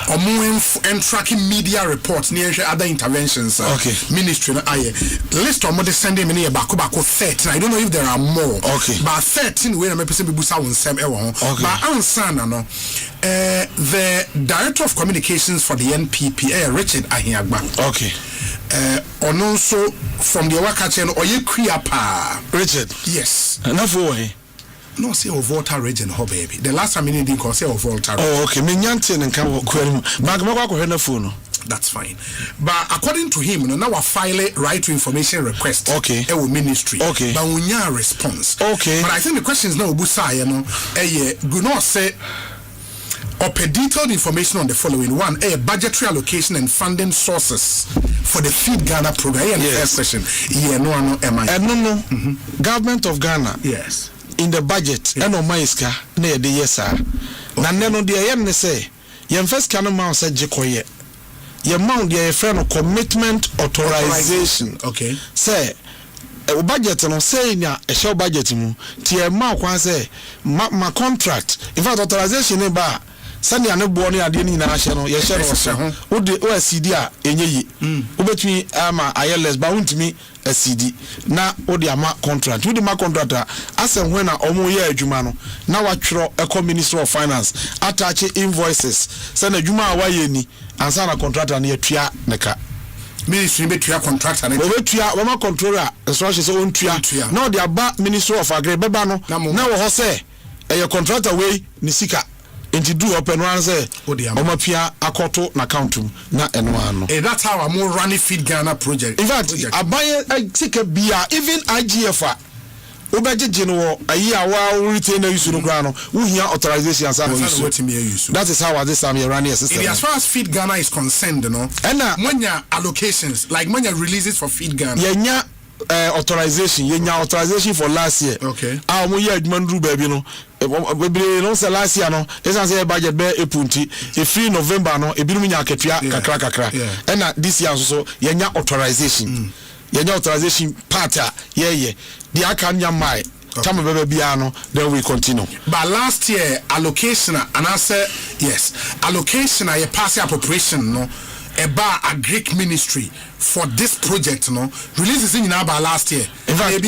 omo and tracking media reports near other interventions okay ministry no aye list omo de sending me near bako 13 I don't know if there are more okay but 13 we na me person be busa wonsem e wo ho but ansana no the director of communications for the NPP Richard Ahiagba okay also from the Wakachen oye kriya pa Richard yes enough way no say of Volta region ho baby the last time didn't can say of Volta okay me nyante nka kwari bag me kwa ko na phone that's fine but according to him no now file right to information request okay e ministry okay but we nya response okay but I think the questions now obusa ye no go not say detailed information on the following one budgetary allocation and funding sources for the Feed Ghana program. Yes. First question. No. Government of Ghana. Yes. In the budget, and on my iska, near the yes, sir. Nano de yen say, yen first can amount said Jekoye. Your mount your friend of commitment authorization. Okay. Say, a budget and saying ya a show budget mu. Tia ma kwa say, my contract. In fact, authorization in bar. Sani ane boni ade ni na ahye no ye hye no so wo de o acd a enye yi wo betumi ama ILS ba wuntumi acd na wo de ama contract wo de ma contract a asem when na omo ye adwuma no na wa twero eco ministry of finance attach invoices sana adwuma a wa ye ni ansa na contractor na yatua neka ministry be tua contractor na wo betua wo ma controller instruction so on tua na de aba ministry of agri beba no na wo ho se e contractor we ni sika Inti do open one say Omapia Akoto na countum na enwano. That's how I'm more running Feed Ghana project. In fact, abaye take a beer even IGF Obaje General a year while retainer use no grano, who hear authorization as that is how this time you're running a system. As far as Feed Ghana is concerned, no, and when your allocations, like when your releases for Feed Ghana. Yeah, authorization authorization for last year okay mo year adwumandru baby no bebre no say last year no esan say budget be epunti e free November no ebirum nya akatua kakra and this year so yenya authorization authorization part yeah the aka nya mai time bebe bia no then we continue but last year allocation and I say yes allocation a pass appropriation no about a Greek ministry for this project, no releases in about last year. In fact,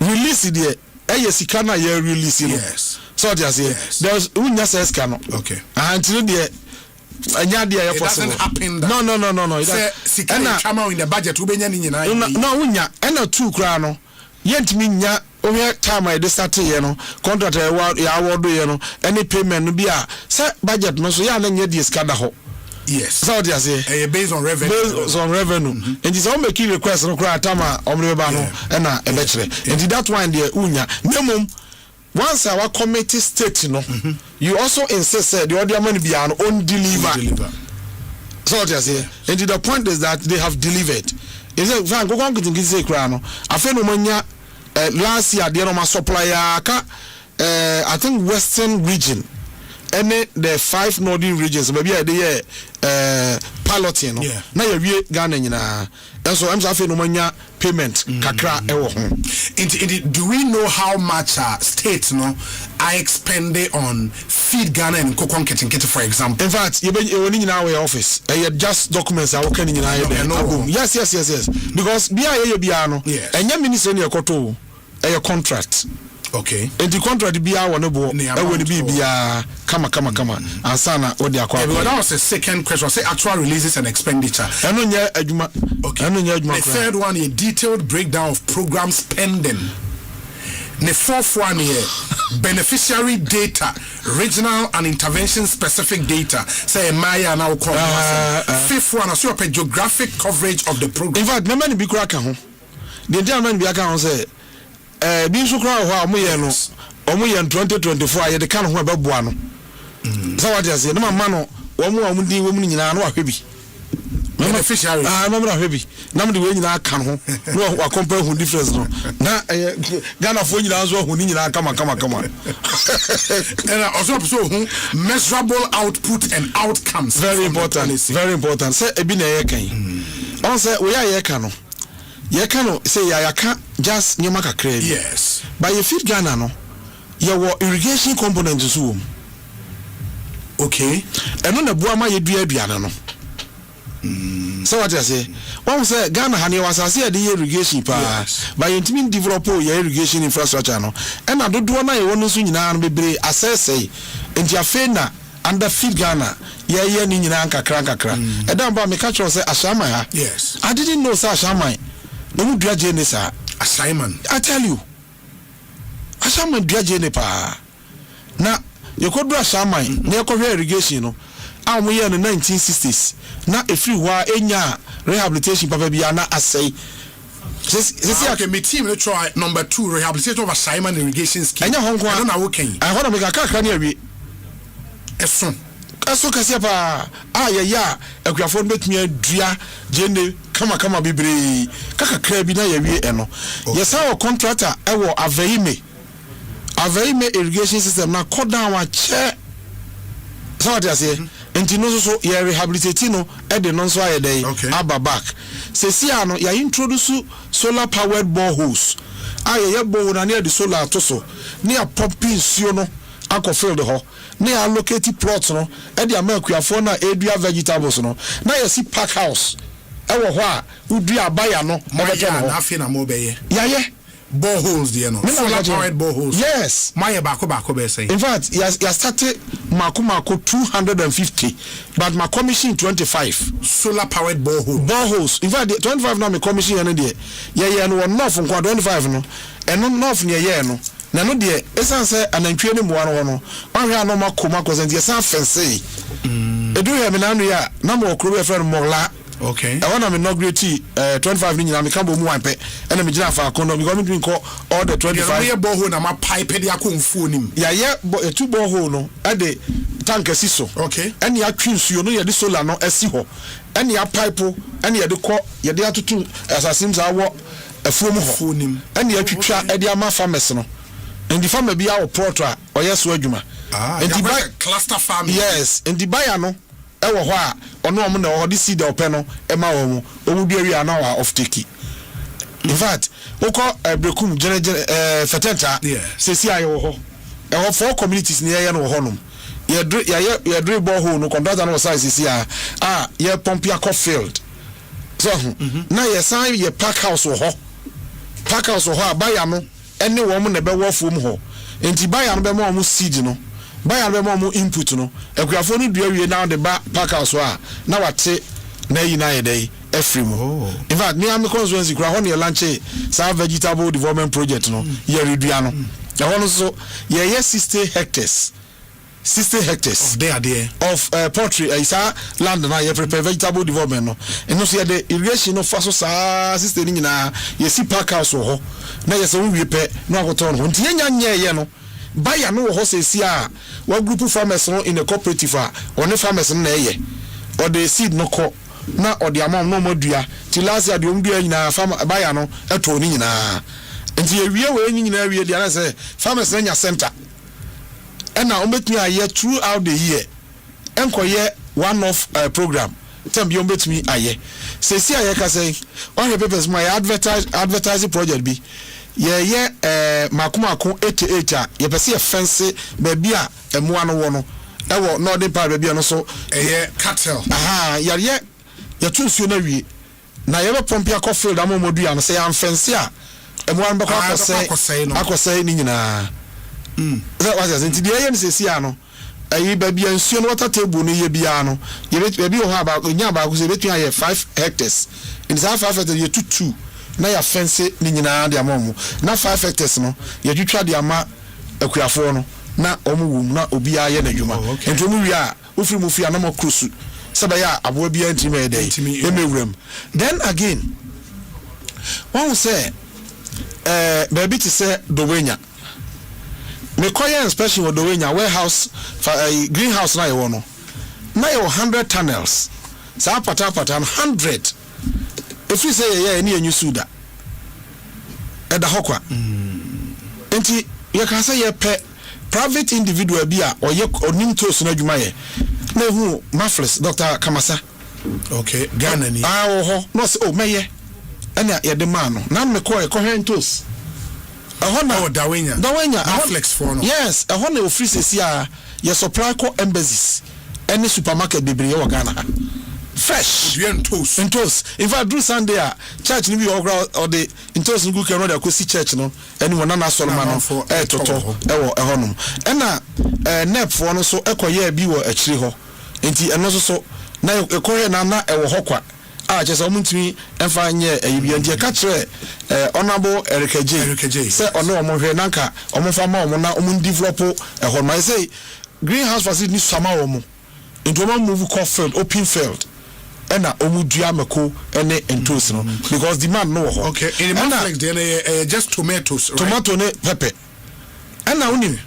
release it Sikana year release. Yes. So just there's unya says cano. Okay. Until the it doesn't happen. No. Sikana come out in the budget. No unya and two crown. Yet minya over time I started contract ya award any payment no be a budget no so ya na nye discard. Yes. So what you say? Based on revenue. Based on revenue. And it's all making requests no cry tama omreba no and a lecture. And that one the unya. Minimum once our committee state no, you also insist the other money be an own deliver. So what you say? And the point is that they have delivered. Is it van go on to say cry no. Afa no manya last year the no supplier I think Western region. Any the 5 northern regions maybe they piloting na you Ghana nyina and so I'm saying no manya payment kakra ewo ho. Do we know how much states no I expended on Feed Ghana and Kokon Ketenkete for example? In fact you in our office just documents are working in yes because bia no enya ministry na ekoto a contract. Okay. And the contract be our no bo e woni be bia kama ansana odi akwa. That was the second question. Say actual releases and expenditure. Eno nya adwuma. Okay. Eno nya adwuma. The third one a detailed breakdown of program spending. The fourth one here beneficiary data, regional and intervention specific data. Say Maya now call. Fifth one also a geographic coverage of the program. In fact, remember the big crack ho. the gentleman be account say bi so kra ho omo ye no omo ye 2024 ye de kan ho be boa no so what you say no man no omo din wo mu nyina no ahwe bi beneficiary mama ahwe bi na me de we nyina kan ho no wa compare who difference no na Ghana fo nyina so ho ni nyina kama and also so measurable output and outcomes very important say ebi na ye kan on say we are ye kan no say ya ka just nyoma kakra bi yes but you fit Ghana no you wo irrigation component so okay eno na bua ma ye dua aduane no so what you say one say Ghana ha ne wasase de irrigation pa but you ntimi develop your irrigation infrastructure no e na dodo na ye wono so nyina no bebre asese enti afa na under feed Ghana ye ni nyina kakra e dan ba me catch say Asempa ha yes I didn't know say Asempa no mu dua je ne sa assignment I tell you Asempa dua je ne pa na you could do Asempa ne ko irrigation no am we in the 1960s na efiri wa enya rehabilitation papa bia na asay okay my team let's try number 2 rehabilitation of assignment irrigation scheme enya honko I don't know can I want to make a kakra na awie eso kase pa ya akuafo betumi adua jene kama bibre kakra bi na yawie eno yesa o contractor e wo Aveime irrigation system na kodan wa che so what you say enti no so ya rehabilitate no e de no so ayedey aba back se sia no ya introduce solar powered boreholes ye borehole na de solar to so ne a pumping suo no akọ ho ne allocate plots no e de amakuafo na edua vegetables no na ye si pack house e wo ho a udua abaya no mo beto no na afi na mo beye ye boreholes there no solar powered boreholes yes my bako be say in fact ya started mako 250 but my commission 25 solar powered boreholes in fact 25 now my commission ene de ye no enough nko 25 no eno enough ne ye no na no de esan say anantwie ne mo no ahwe ano makoma cause ye san fense edu he me na no ya na mo okro be friend mola okay I want to inaugurate 25 ni nyina me kambo mu wanpe ena me gina fa kono because me drink all the 25 ye borehole na ma pipe de akonfuo nim ya two borehole no e de tank asiso okay ene ya twinsuo no ye de solar no asi ho ene ya pipe ene ye de ko ye de atutu asasim za wo afuo mu ho nim ene ya twitwa e de ama farmers no ndi farmer bia wo portra oyeso adwuma ndi cluster farming yes ndi buyer no ewo ho a ono omo na ho de seed ope no e ma wo mu omu bia wi ana wa off take in fact oko brekum general fetenta sesi aye wo ho e ho for communities ni ye no ho no ye dre borehole no contractor no size sesi ye pump ya field so na ye san ye pack house wo ho a buyer no ene wo mu na be wo fo mu ho enti buyer no be mo seed no buyer be mo input no akuafo no dua wie na de ba pack house a na wate na yi na yedey efrim in fact me am constituency kura ho ne launch sa vegetable development project no ye redua no e ho no so ye 60 hectares of there of poultry isa land na ye prepare vegetable development no eno so ye de irrigation no fa so sa 60 ni nyina ye si pack house ho na ye se wo wie pe no akoto no nti ye nya ye no buyer no ho sesi a wa group farmers no in a cooperative a one farmers no na ye or the seed no ko na or the amount no modua ti last year de omdua nyina farmer buyer no eto ni nyina nti ye wie we nyina wie dia na say farmers na nya center ena ombetumi aye throughout the year enkoye one off program tem bi ombetumi aye sesi aye ka say one of papers my advertising project bi ye makomako 88 a ye pese ye fence ba bia emua no wo no e wo northern part ba bia no so ye cattle ye tunsuo na wie na ye be pompia ko field amomodua no say am fence a emua no be ko akosai ni nyina that was as the ayen sesi ano ayi ba bia nsuo no water table no ye bia no ye be ho aba nya ba ko se betu aye 5 hectares in that 5 hectares ye tutu na ya fence ni nyina de amomo na 5 hectares no ye twitwa de ama akuafo no na omwum na obi aye na dwuma ento mu wi a ofiri mu fi anamo krosu sebe ya abo bia ntime dey emewuram then again one say baby to say Dowenya me koye inspection with Dowenya warehouse greenhouse na ye no na ye 100 tunnels sa pata 100 if you say yeah any new suda e da hokwa enti ye ka say ye pe private individual bi a oye onim to so na dwuma ye na hu mafles Dr. Kamasa okay Ghana ni ho no say meye ena ye de man no na me ko hentos ahona Dawenya flex for no yes ahona office a ye supply ko embassies any supermarket bebre ye Ghana fresh toast in fact do Sunday church ni bi or the toast ngu ke no da kosi church no anyone na Solomon no toto ewo ehonum ena nep for no so ekoye bi wo akiri ho enti eno so na ekoye na ewo hokwa chese omuntimi emfa nye ayibia ndie ka kire honorable Erikaje say ono omohwe nanka omofa ma omo na omo develop ehon ma say greenhouse facility ni sama omo into omo move co field open field ena omu dua mako ene entos no because demand no ho okay in the flex then just tomatoes right? Tomato ne pepper ena unim